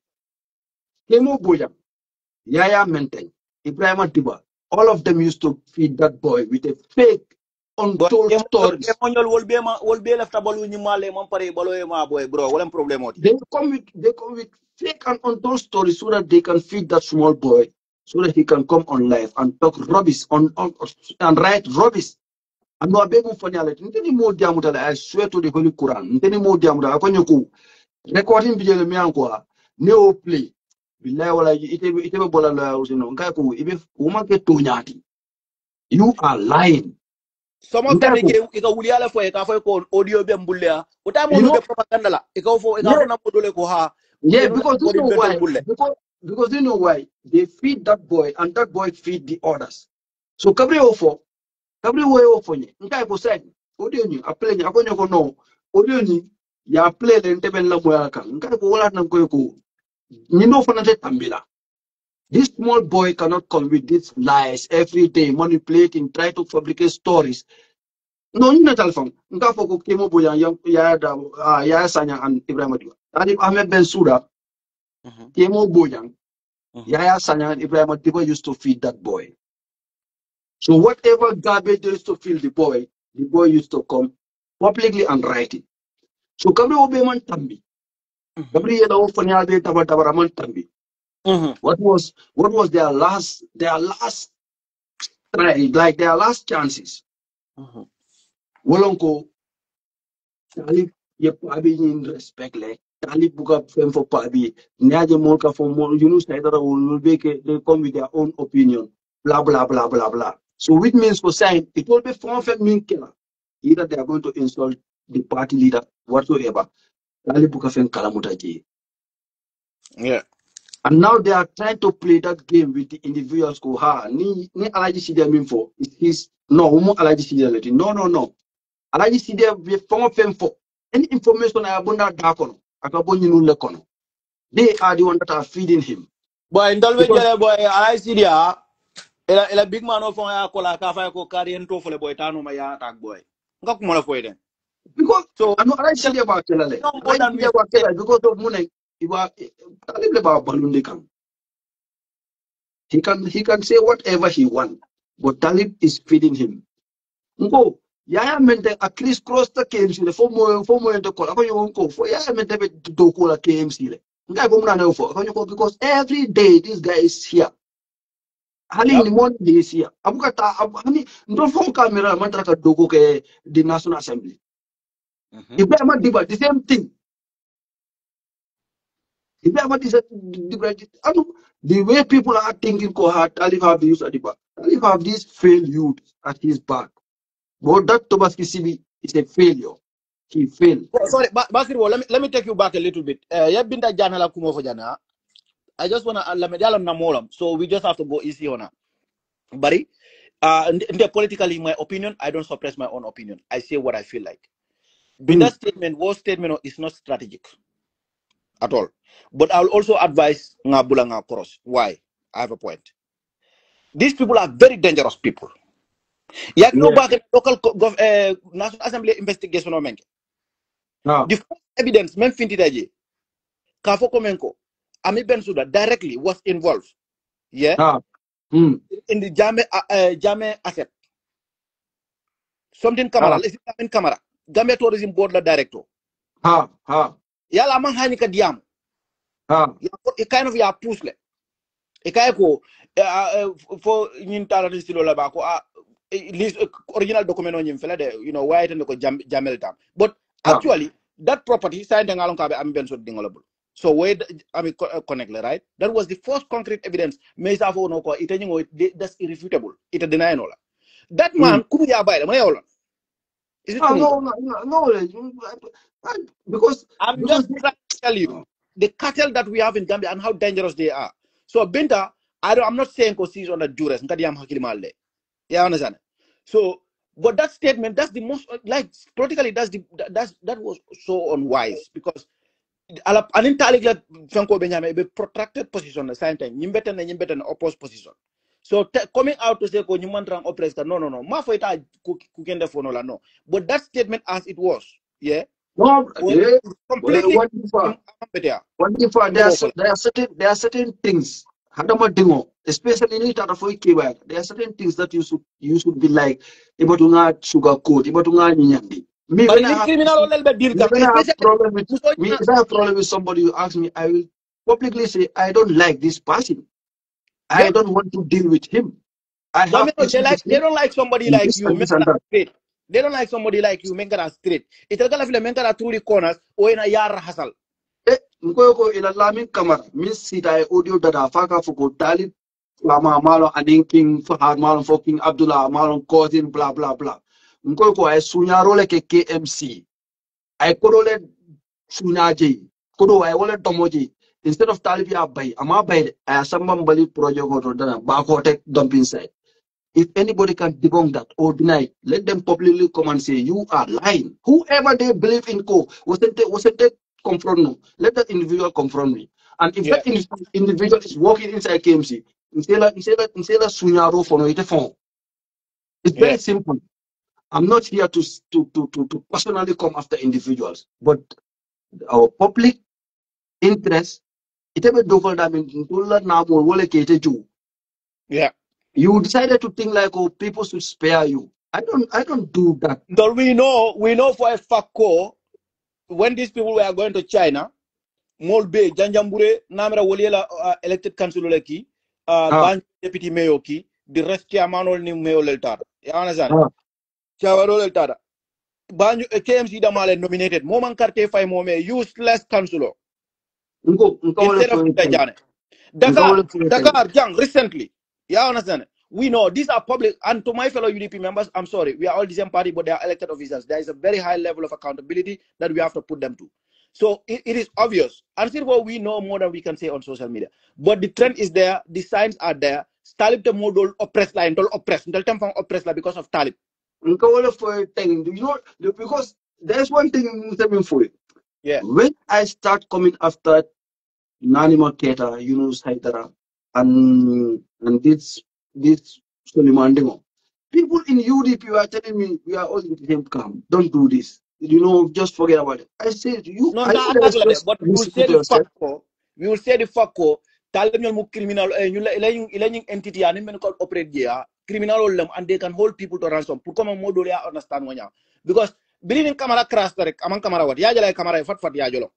Kemo Boya, Yaya Menteng, Ibrahim Tiba, all of them used to feed that boy with a fake, untold stories. Will be left about when you male man pare balo ma boy bro. What problem? They come with fake and untold stories so that they can feed that small boy, so that he can come on live and talk rubbish and write rubbish. I'm not able for Nteni mo diamutala, I swear to the Holy Quran. Nteni mo diamutala, akonyoku recording video le miankwa neo play. Billahi wala itebe bola la usino nkai ko ibe umake tonyati. You are lying. Some of them ika wuliala fo ika fo ko audio be mbulle uta mo be propaganda la ika fo na modole ko ha. Yeah, because you know why? Because you know why? They feed that boy and that boy feed the others. So kabri way ofo ni nkai ko said audio ni apply ni akonyo ko no audio ni ya play le ntebe la moya kan nkai ko wala nan ko ni no fanate tambila. This small boy cannot come with these lies every day, manipulating, try to fabricate stories. No, you not telephone. Nka foko kemo boya ya sanya and Ibrahim Adiwa. Tadi Ahmed Ben Suda, kemo boya ya sanya and Ibrahim Adiwa used to feed that boy. So whatever garbage they used to feed the boy used to come publicly and write it. So kabri obeman tambi. Kabri yela ofanya de tabaraman tambi. What was their last try, like their last chances? Wolonko Talib ye pabi in respect like Talib buka fem for pabi Nyaje molka for more Yunus Naidara will they come with their own opinion, blah blah blah blah blah. So which means for saying it will be form of mean killer. Either they are going to insult the party leader whatsoever. Talib buka fem kalamutaji. Yeah. And now they are trying to play that game with the individuals who ha ni alaji sidia mean for it is no alaji sidia leti. No. Alaji sidia we form for any information I abunda dakono akabonyi nule kono. They are the one that are feeding him. Boy in dalwe jere boy alaji sidia ela big man of ya kola ka fa ko karien to fole boy tanu ma ya attack boy. Ngak mo la foy den. Because So I know alaji sidia ba kelale. Alaji sidia ba kelale because of mune iwa talib ba balunde kan. He can say whatever he want, but Talib is feeding him. Ngo yaya mente a crisscross the KMC le fomo ente kola ko yonko for yaya mente be do kola KMC le. Nga go muna na for because every day this guy is here. Hali ni mon day is here. Abuka ta hani ndo from camera man traka dogo ke the National Assembly. Ibrahim Diba the same thing. The way people are thinking, Talib have used Adiba. Talib have this failed youth at his back. But that 𝒂𝒄𝒏 is a failure. He failed. Sorry, basketball. Let me take you back a little bit. I just wanna so we just have to go easy on her. But politically, my opinion, I don't suppress my own opinion. I say what I feel like. Binda statement is not strategic at all. But I'll also advise Ngabula Nga Cross. Why? I have a point. These people are very dangerous people. No back in local National Assembly investigation or menke. The first evidence men finti daje. Kafo Komenko, Ami Bensouda directly was involved. Yeah. In the Jame asset. Something Kamara, listen in Kamara. Gambia Tourism Board la director. Yala man hanika diam. It kind of ya pusle. Ikaiko for nin talent stilo la bako list original document on him fella de why it ko jamel tam but actually that property signed ngalon ka be am ben so dingolable so where I mean connect right that was the first concrete evidence mais ça fo no ko ite nyingo that's irrefutable ite deny no la that man kumu ya bayla ma yawlon is it no, because I'm just trying to tell you the cartel that we have in Gambia and how dangerous they are. So Binta, I'm not saying because she's on the duress. You understand? So, but that statement, that's the most like politically, that was so unwise because an entirely Franco Benjamin a protracted position the same time. Nimbeta and opposed position. So coming out to say ko nyumantrang oppressed, no. Ma for it kukende for no. But that statement as it was, yeah. No, Completely. There are certain things. Hadama dingo, especially in it for Quebec. There are certain things that you should be like ibatunga sugar coat, ibatunga nyandi. Me But when I have criminal problem with me, if I have problem with somebody who asks me, I will publicly say I don't like this person. I don't want to deal with him. I have they don't like somebody in like this you, and make this and that that. straight. They don't like somebody like you, make that straight. It's a galafile make that through the corners or in a yar hasal. Nkoyoko ila lamin kamar min sita e audio dada faka fuko talib lama malo aninking fahad malo fucking Abdullah malo cousin blah blah blah. Nkoyoko ay sunyarole ke KMC. Ay kodole sunyaje. Kodo ay wole tomoji. Instead of talib ya bay, ama bay ay asambam bali project go dana bako tek dumping site. If anybody can debunk that or deny it, let them publicly come and say you are lying. Whoever they believe in wasn't they confront me. Let that individual confront me. And if that individual is working inside KMC, instead of sunyaro for no phone. It's very simple. I'm not here to personally come after individuals, but our public interest. Yeah. You decided to think like, oh, people should spare you. I don't do that. But we know for a fact when these people were going to China, Molbe, Janjambure, Namra Woliela elected councilor ki, Ban deputy mayor ki, the rest chairman ni mayor leltar. You understand? Chairman leltar. Ban KMC Damale nominated. Moman Karte Fai Mome, useless councilor. Instead of Dakar, Jang, recently. You understand? We know these are public, and to my fellow UDP members, I'm sorry, we are all the same party, but they are elected officials. There is a very high level of accountability that we have to put them to. So it is obvious. Until we know more than we can say on social media. But the trend is there, the signs are there. Talib the model oppressed line, oppressed because of Talib. Because there's one thing for it. Yeah. When I start coming after Nanima Keta, Yunus Haidara, and this Suleiman Demo, people in UDP were telling me we are all in the same camp. Don't do this. Just forget about it. I said you. No, but we will say the fact. We will say the fact. Talib mu criminal. You entity ani men ko operate dia criminal and they can hold people to ransom. Pour comment module ya understand wanya because believing camera crash direct among camera what ya jala camera fat ya jolo.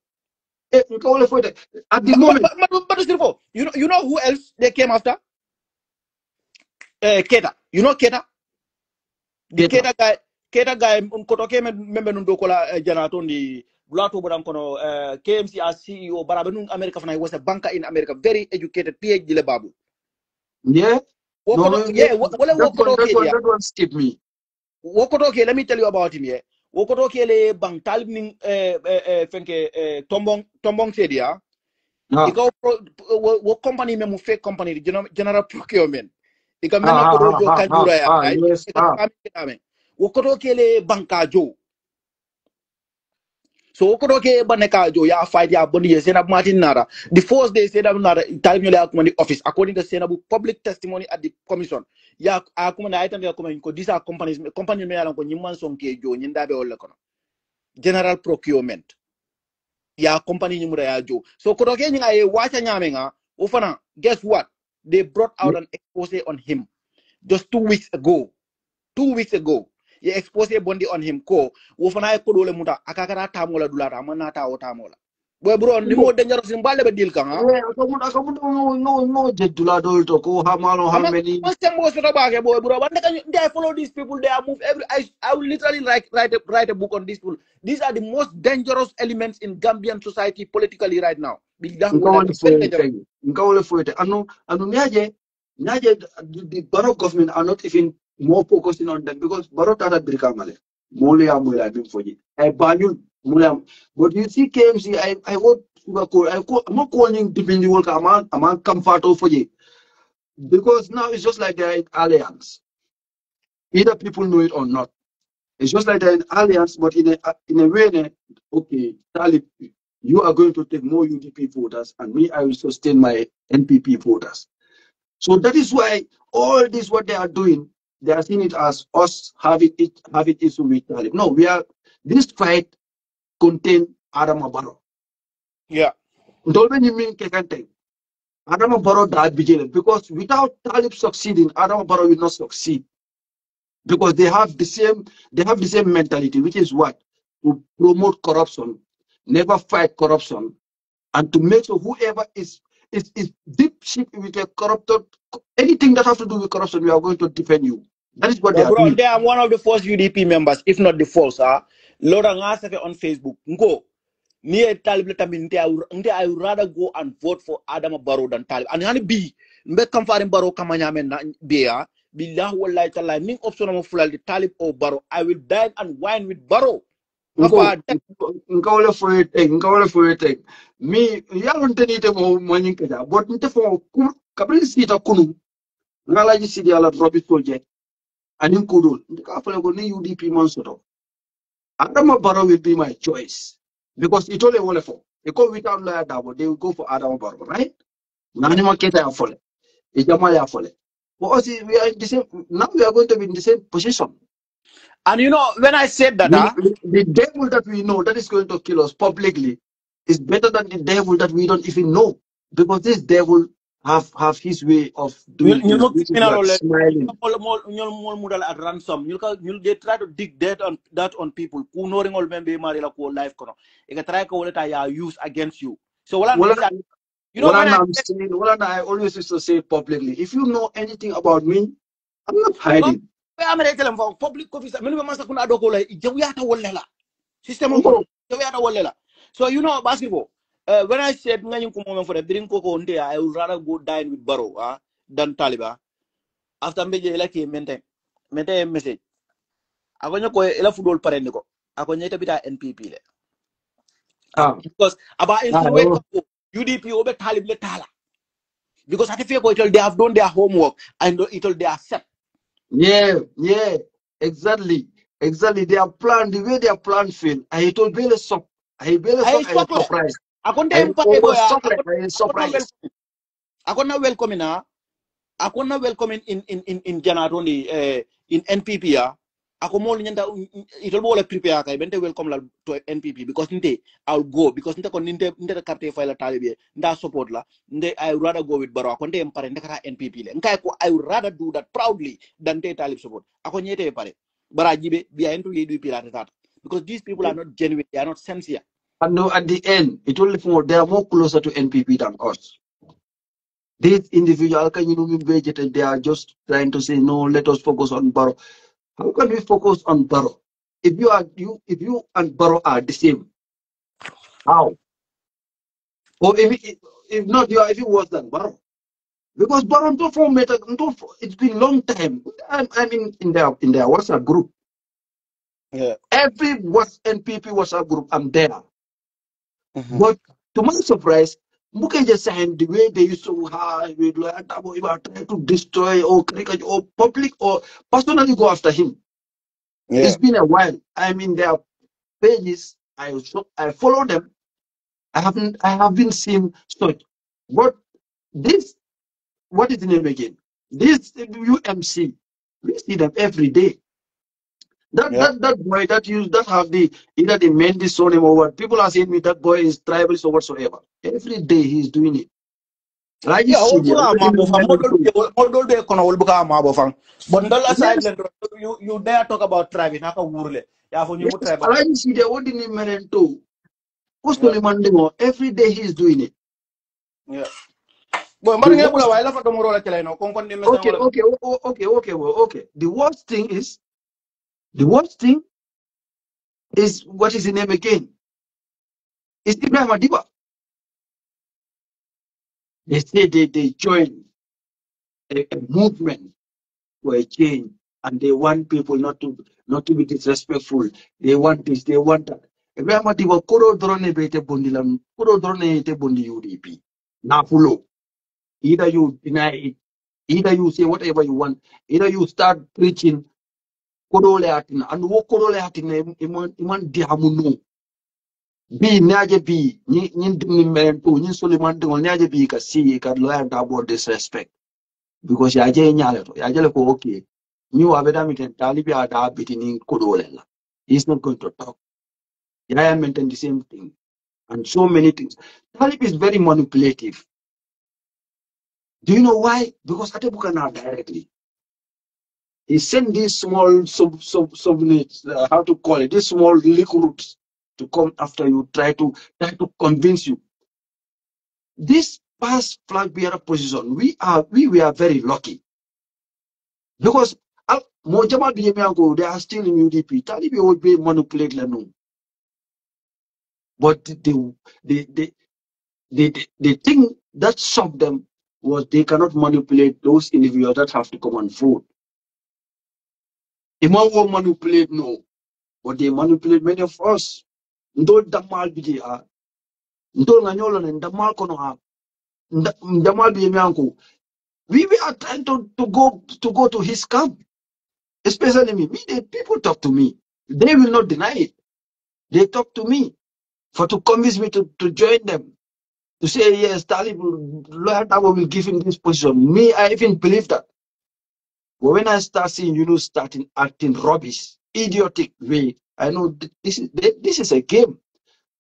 At the moment, but you know who else they came after? Keta. You know Keta? The Keta guy unkotoke member nundokola janaton di Blato Bodankono KMC as CEO Barabenung America he was a banker in America, very educated PhD le babu. Yeah. That one skipped me. Wokotoke, let me tell you about him here. Wokotoke le bank talibning fenke tombong sedia. Iko wo company memu fake company general procurement. Ika mena ko jo kanjura ya right. Ika wokotoke le banka jo. So Okodoke Baneka ya fight ya boni Senabu Martin Nara. The first day Senabu Nara Italian the office, according to Senabu public testimony at the commission. Ya akumana item ya kuma these are companies company me alanko nyimman sonke jo nyindabe wala kono. General procurement. Ya company nyimura ya jo. So Kodoke nyinga e wacha nyamenga ufana guess what? They brought out an expose on him just 2 weeks ago. 2 weeks ago. Ye expose bondi on him ko wo fana ko dole muta akakara tamola dulara manata o tamola boy bro ni mo dangerous in balle be deal kan ha akamu no jedula dol to ko how many I'm boy bro but they follow these people they are move every I will literally write a book on these people. These are the most dangerous elements in Gambian society politically right now. Nkawole foyete anu nyaje the Baro government are not even more focusing on them because Baro tata brikamale mole ya mula bim foji I banyul mula but you see KMC I would I'm not calling depending work among comfort foji because now it's just like they're in alliance either people know it or not. It's just like they're in alliance, but in a way, okay, Talib, you are going to take more UDP voters, and me, I will sustain my NPP voters. So that is why all this what they are doing, they are seeing it as us having issue with Talib. No, this fight contain Adama Barrow. Yeah. Don't you mean Kekante? Adama Barrow died vigilant because without Talib succeeding, Adama Barrow will not succeed. Because they have the same mentality, which is what? To promote corruption, never fight corruption, and to make sure whoever is deep shit with a corrupted, anything that has to do with corruption, we are going to defend you. That is what they are Bro, doing. they are one of the first UDP members, if not the first. Laura Ngasefe on Facebook. Ngo, near Talib I would rather go and vote for Adama Barrow than Talib. And hani B, mbe kamfarin Barrow kamanyame na biya. Billah wallahi ta'ala, ning option of fulal the Talib or Barrow. I will dine and wine with Barrow. Nkawale for it. Me, yalon tenite mo manyin kaja, but nte for kabri sita kunu, ngalaji sidi ala dropi soldier, anin kudul, nte ka fale ko ni UDP monsoto. Adama Barrow will be my choice because it only one for. They go without lawyer double, they will go for Adama Barrow, right? Nani maketa ya fole, ijama ya fole. For us, we are in the same. Now we are going to be in the same position. And you know, when I said that, the devil that we know that is going to kill us publicly is better than the devil that we don't even know, because this devil have his way of doing things, which is like smiling. They try to dig that on people who knowing all men be married like life kono. They try to use against you. So I always used to say publicly, if you know anything about me, I'm not hiding. Public so you know basketball. When I said for the I would rather go dine with Barrow than Taliban. After me like maintain message. I want to go football parendico. I want to be NPP. Because about UDP over Talib Letala. Because I feel they have done their homework and they accept. Yeah, exactly. They are planned the way they are planned fail. I told Bele Sok. I surprised. I couldn't welcome in Janaroni in NPP. Ako mo nyanda itol mo prepare kay bente welcome la to NPP because nte I'll go because nte kon nte carte file talibe nda support la nte I would rather go with Barrow ako nte empare nte kata NPP le nkay ko I would rather do that proudly than te talib support ako nyete pare bara jibe biya into yedu pirate tata because these people are not genuine, they are not sincere. And no, at the end it only for they are more closer to NPP than us. These individuals they are just trying to say no, let us focus on Barrow. How can we focus on Barrow? If you and Barrow are the same, how? Or if not, you are even worse than Barrow. Because Barrow it's been a long time. I mean in their WhatsApp group. Yeah. Every NPP WhatsApp group, I'm there. But to my surprise, Mukeja saying the way they used to try to destroy or public or personally go after him. Yeah. It's been a while. I'm in their pages. I follow them. I haven't seen such. But this, what is the name again? This UMC, we see them every day. That boy that have either the Mendy surname or what, people are saying me that boy is tribalist or whatsoever. Every day he's doing it. Right? Yeah, you dare talk about tribal. Every day he is doing it. Yeah. Boy, The mbari worst, ngepula waila fa tomoro la chela no kon kon dimbe okay, wala. okay. The worst thing is what is his name again? It's Ibrahim Adiba. They say they join a movement for a change, and they want people not to be disrespectful. They want this, they want that. Ibrahim Adiba koro drone bete bondilan, koro drone te bondi UDP. Nafulo. Either you deny it, either you say whatever you want, either you start preaching kodole atin, and wo kodole atin iman diamuno. Bi naje bi ni dum men to ni Suleiman de naje bi ka see ka lawyer about disrespect because ya je nyale to ya je ko okay ni wa beda miten talibi ada bitini kodole la. He's not going to talk. And I maintain the same thing and so many things. Talib is very manipulative. Do you know why? Because Atebuka now directly. He sent these small subnets, how to call it, these small recruits to come after you, try to convince you. This past flag bearer position, we were very lucky because Mojama Biemiango, they are still in UDP. Taliban would be manipulated, but the thing that shocked them was they cannot manipulate those individuals that have to come and vote. Imam will manipulate, no, but they manipulate many of us. Ndo damal bidi a, ndo nganyolo ne damal kono a, damal Biemiango. We are trying to go to his camp. Especially me. The people talk to me. They will not deny it. They talk to me to convince me to join them. To say, yes, Talib, Lawyer Dabo will give him this position. Me, I even believe that. But when I start seeing starting acting rubbish, idiotic way, I know this is a game.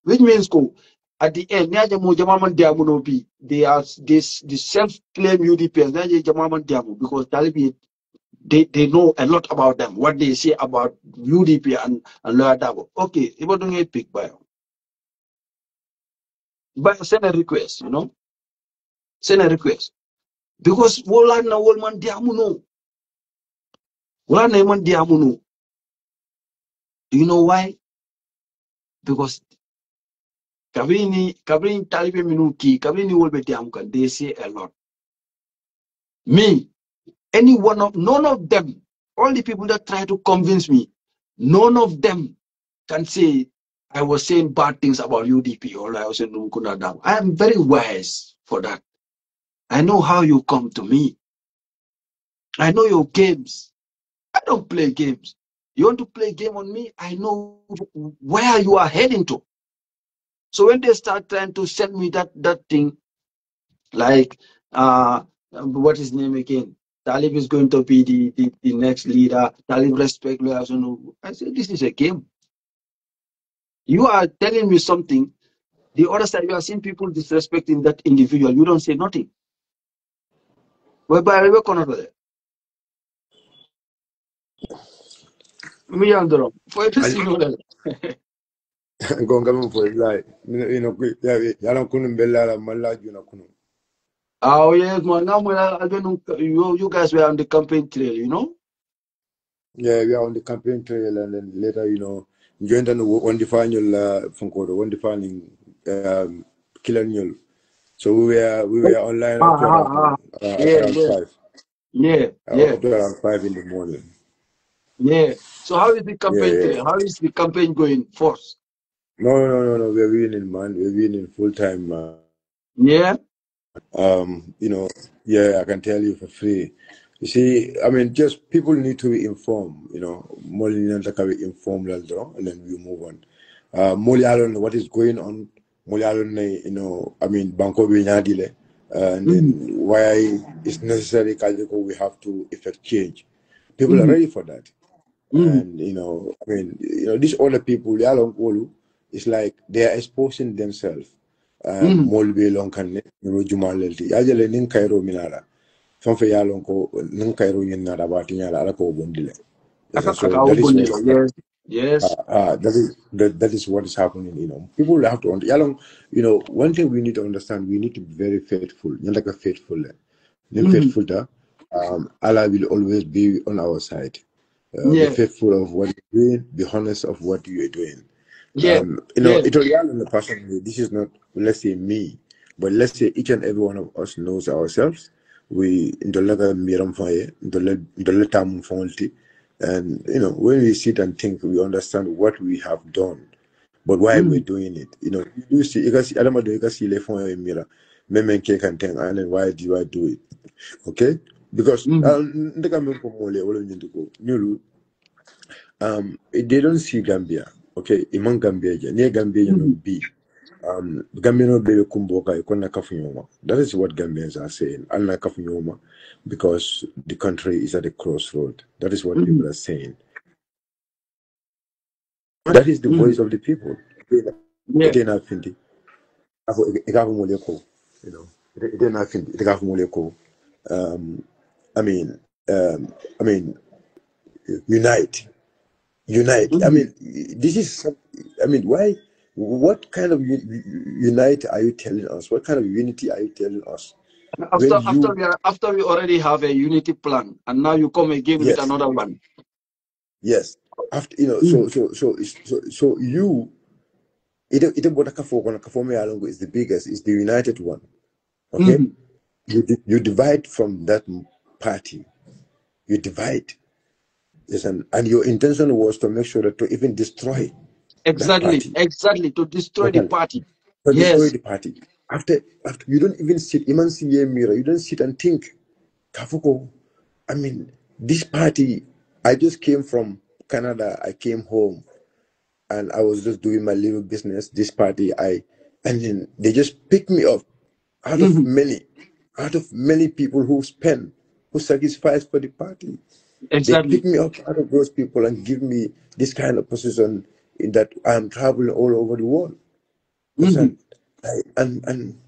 Which means, at the end, they are this self-claim UDP because Talib, they know a lot about them, what they say about UDP and Lawyer Dabo. Okay, if I don't get picked by send a request, send a request. Because Wolan na Wolman Diamuno. Wolan na Iman Diamuno. Do you know why? Because Kabrini Talibe Minuki, Kabrini Wolbe Diamuka, they say a lot. Me, none of them, all the people that try to convince me, none of them can say I was saying bad things about UDP or I was saying Numukunadam. I am very wise for that. I know how you come to me. I know your games. I don't play games. You want to play a game on me? I know where you are heading to. So when they start trying to send me that thing, like what is his name again? Talib is going to be the next leader. Talib respect lawyers. I said, this is a game. You are telling me something. The other side, you are seeing people disrespecting that individual. You don't say nothing. Whereby we cannot do that. Me and the for this, Gonga for like ya don't couldn't be la mala you know. oh yes, man. Now I don't know. You guys were on the campaign trail, Yeah, we are on the campaign trail and then later, joined on the final from Kodo, one defining killing. So we were online up to Yeah, around 5. yeah. Up to around 5 in the morning. Yeah. So how is the campaign Yeah. trail? How is the campaign going first? No. We're winning, man. We're winning full time, man. Yeah. Yeah, I can tell you for free. You see, I mean, just people need to be informed, more than that can be informed, and then we move on. More than what is going on, more than, I mean, Banco Binyadile, and then why it's necessary, Kaliko, we have to effect change. People are ready for that. And, I mean, these other people, it's like they are exposing themselves. Molbe long kan ne jumalelti ajele nin kairo minara fanfe yalon ko nin kairo yin na rabati nyala ala ko bondile so that is what Yes. Yes. That is what is happening. People have to one thing we need to understand. We need to be very faithful. You're like a faithful. Mm-hmm. Faithful. Allah will always be on our side. Be Yeah. faithful of what you're doing. Be honest of what you're doing. Yeah. Yeah. It's real in the person. This is not, let's say, me, but let's say each and every one of us knows ourselves. We ndolaga miram faye, ndoleta faulty, and when we sit and think, we understand what we have done, but why we're Mm-hmm. doing it. You see, you can see, Adamado, you can see le phone mirror, memen cake and thing, and then why do I do it? Okay, because Mm-hmm. they don't see Gambia. Okay, imang Gambia, near Gambia no Mm-hmm. be. Gambia no be kumboka ikona kafunyoma. That is what Gambians are saying. Alna kafunyoma, because the country is at a crossroad. That is what Mm-hmm. people are saying. That is the Mm-hmm. voice of the people. Yeah. It ain't nothing. You know, it ain't nothing. Um, I mean, I mean, unite. I Mm-hmm. mean, this is. I mean, why? What kind of unite are you telling us? What kind of unity are you telling us? When you, After we already have a unity plan, and now you come again with yes, another one. yes. After Mm-hmm. so you. It is the biggest. Is the united one. Okay, Mm-hmm. you divide from that party. You divide. Yes, and your intention was to make sure that to even destroy that Exactly. party. Exactly. To destroy the Okay. party. To destroy Yes. the party. After you don't even sit, Iman see a mirror, you don't sit and think. Kafuko, I mean, this party, I just came from Canada, I came home and I was just doing my little business. This party, and then they just picked me up out of Mm-hmm. many, people who sacrifice for the party. They Exactly. pick me up out of those people and give me this kind of position in that I'm traveling all over the world. Mm-hmm. Listen, and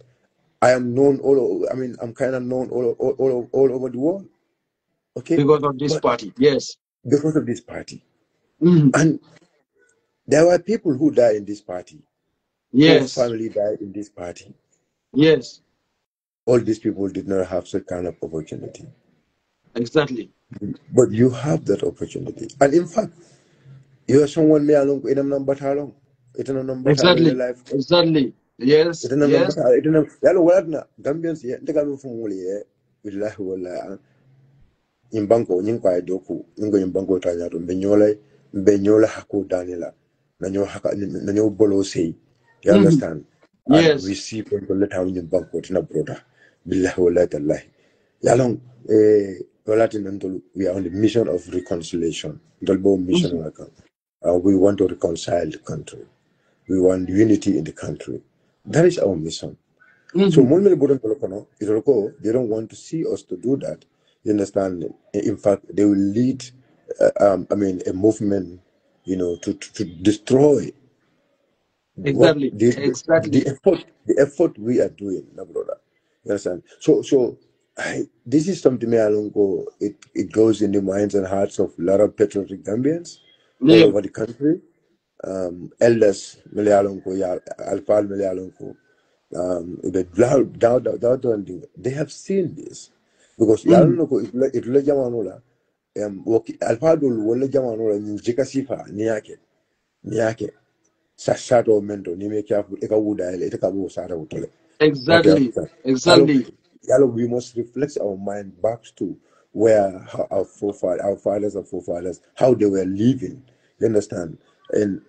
I am known all over, I mean, I'm kind of known all over the world. Okay? Because of this But party. Yes. because of this party. Mm-hmm. And there were people who died in this party, whose Yes. family died in this party. Yes. All these people did not have such kind of opportunity. Exactly. But you have that opportunity. And in fact, you are someone me along with them number along. It's a number in Exactly. life. Exactly. Yes. It's a number Yes. it's a yalo wala Gambians ye ndeka no fumuli ye billahi wala in banko nyin kwa doku ngo in banko tanya to benyola haku danila nanyo bolo say. You Mm-hmm. understand? And we Yes. see people let how in banko tina broda billahi wala tallahi yalong we are on the mission of reconciliation. Dolbo mission Mm-hmm. waka. We want to reconcile the country. We want unity in the country. That is our mission. So Mm-hmm. they don't want to see us to do that. You understand? In fact, they will lead, a movement, to destroy what Exactly. Exactly. the effort we are doing, my brother. You understand? This is something me along go. It goes in the minds and hearts of a lot of patriotic Gambians all Yeah. over the country. Elders, Melealonko, Alfal Melealonko, they have seen this because Mm-hmm. Yalonko, it Jamanola, Alfadul, Wole Jamanola, Jikasifa, Niake, Sasato Mento, Nimeka, Eka Wuda, Etakabu Sara Utole. Okay, Exactly. Yalo, Exactly. we must reflect our mind back to where our fathers and forefathers, how they were living. You understand? And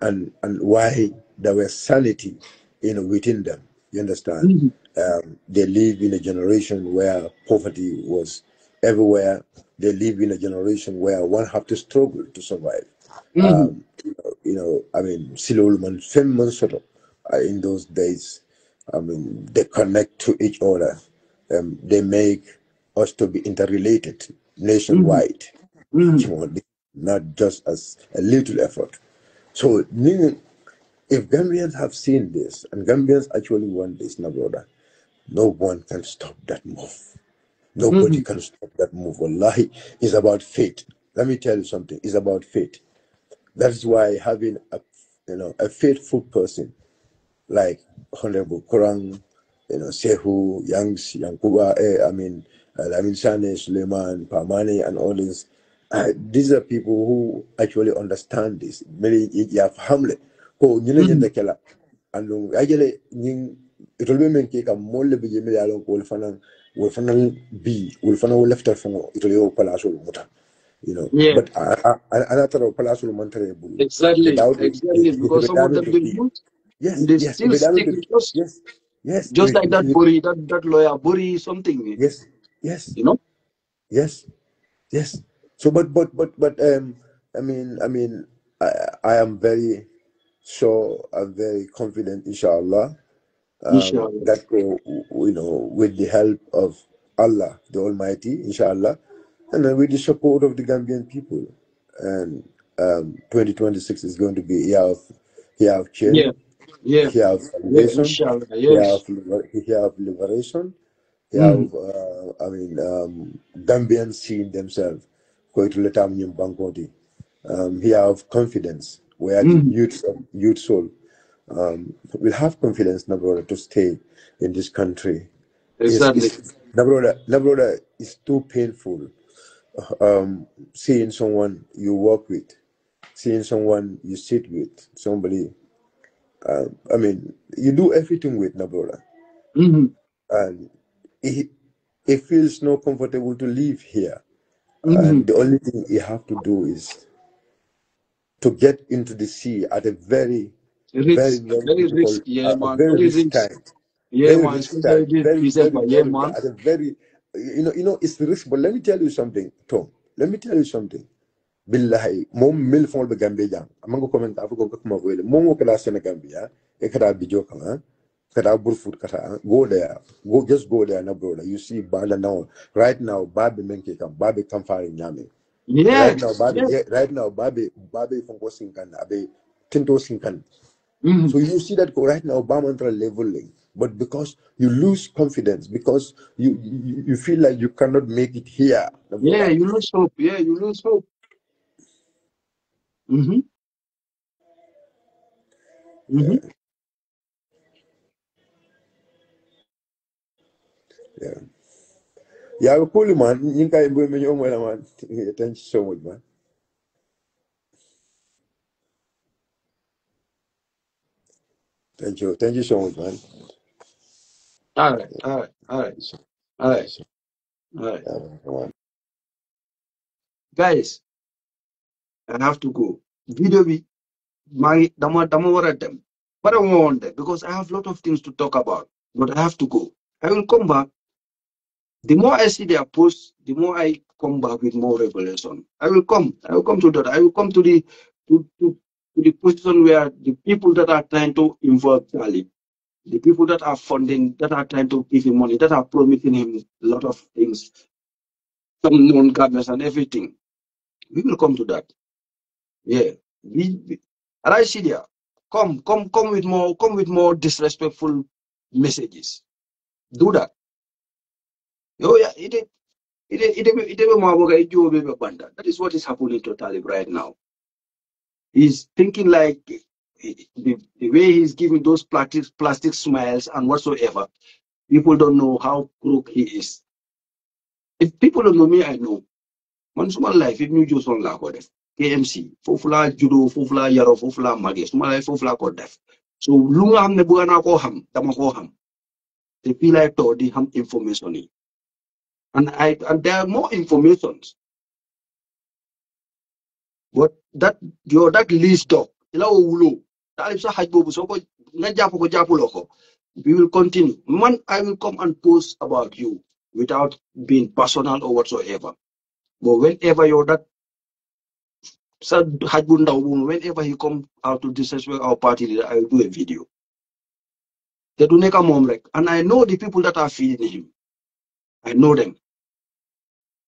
why there was sanity, within them. You understand? Mm-hmm. They live in a generation where poverty was everywhere. They live in a generation where one have to struggle to survive. Mm-hmm. I mean, Silolman, famous sort of, in those days. I mean, they connect to each other. They make us to be interrelated Mm-hmm. nationwide, Mm-hmm. not just as a little effort. So, meaning, if Gambians have seen this, and Gambians actually want this, now, brother, no one can stop that move. Nobody can stop that move. Wallahi, it's about faith. Let me tell you something. It's about faith. That's why having a faithful person like Honorable Kurang, Sehu, Yankuba, Lamin Sane, Suleiman, Pamani, and all these are people who actually understand this. Many you have Hamlet. Ko nyine Mhm. nyende kela. And actually it will be men ka molle bi jemi yalo ko wolfanan wolfanan left fango it will palaso muta. Yeah, But another palaso mantare bulu. exactly, Without exactly. Because some of them they it, good yes, and they yes. still stick with us, Yes, yes, just like that Buri, that lawyer Buri something, yes, yes, you know. yes, yes. So, but I, I am very sure, I'm very confident, inshallah, Inshallah. that with the help of Allah, the Almighty, inshallah, and then with the support of the Gambian people, and 2026 is going to be year of change, Yeah, yeah, year of yeah. salvation, Inshallah. year Yes. of year of liberation, year Mm-hmm. of Gambians seeing themselves going to let them in Bangkodi. Year of confidence, where the Mm-hmm. youth soul will have confidence, na brother, to stay in this country. Exactly. Na brother, it's too painful. Seeing someone you work with, seeing someone you sit with, somebody. You do everything with na brother, Mm-hmm. and it feels no comfortable to live here. Mm-hmm. And the only thing you have to do is to get into the sea at a very, very, Risk, very very risk. difficult, Yeah, a man. very Very risk risk. time. Yeah, Very man. risk Especially time. this Very, very, December. Yeah, very man. at a very it's risk. But let me tell you something, Tom. Let me tell you something. Billahi, mom mil fon be Gambia jang. Amango comment Africa ko kuma boyle. Mom ko la Senegambia. E kada bijo kama. Kada burfut kata. Go there. Go there na brother. You see Banda now. Right now, Babi menke kam. Babi kam fari nyame. Yeah, yeah. Right now, Babi from Washington, Abe Tinto Sinkan. Mm-hmm. So you see that right now, Obama leveling, but because you lose confidence, because you feel like you cannot make it here, no, Yeah, brother. you lose hope. Yeah, you lose hope. Mm-hmm. Mm-hmm. Yeah, yeah, cool, man. You can be me, man. Thank you so much, man. Thank you so much, man. All right, all right, all right, all Yeah, right, all right. man. Guys, I have to go. Video be my dama wara them. But I won't want that because I have a lot of things to talk about. But I have to go. I will come back. The more I see their posts, the more I come back with more revelation. I will come. I will come to that. I will come to the position where the people that are trying to involve Talib, the people that are funding, that are trying to give him money, that are promising him a lot of things, some known governments and everything. We will come to that. Yeah. And I see there. Come with more disrespectful messages. Do that. Oh yeah, that is what is happening to Talib right now. He's thinking like the way he's giving those plastic smiles and whatsoever. People don't know how crook he is. If people don't know me, I know. Man, suma life, if you just on la ko def. KMC, fofula judo, fofula yaro, fofula mage, suma life fofula ko def. So lunga ham ne bugana ko ham, dama ko ham. They feel like to the ham information ni. And there are more informations. But that list dog, ila o wulo. Talib sa haj bobu so ko nga japo ko japo loko. We will continue. Man, I will come and post about you without being personal or whatsoever. But whenever you're that so whenever he come out to disrespect our party leader, I will do a video. They do make a mom like, and I know the people that are feeding him. I know them.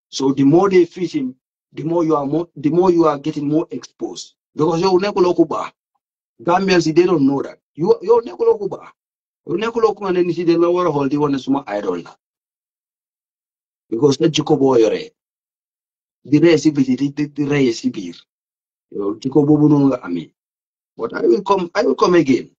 So the more they feed him, the more you are getting more exposed. Because you're Nekolokuba. Gambians, they don't know that. You're Nekolokuba. You're Nekolokuba and then they lower hold the one is my idol now. Because the Jacobo the recipe, the recipe. Tiko bobu no nga ami. But I will come again.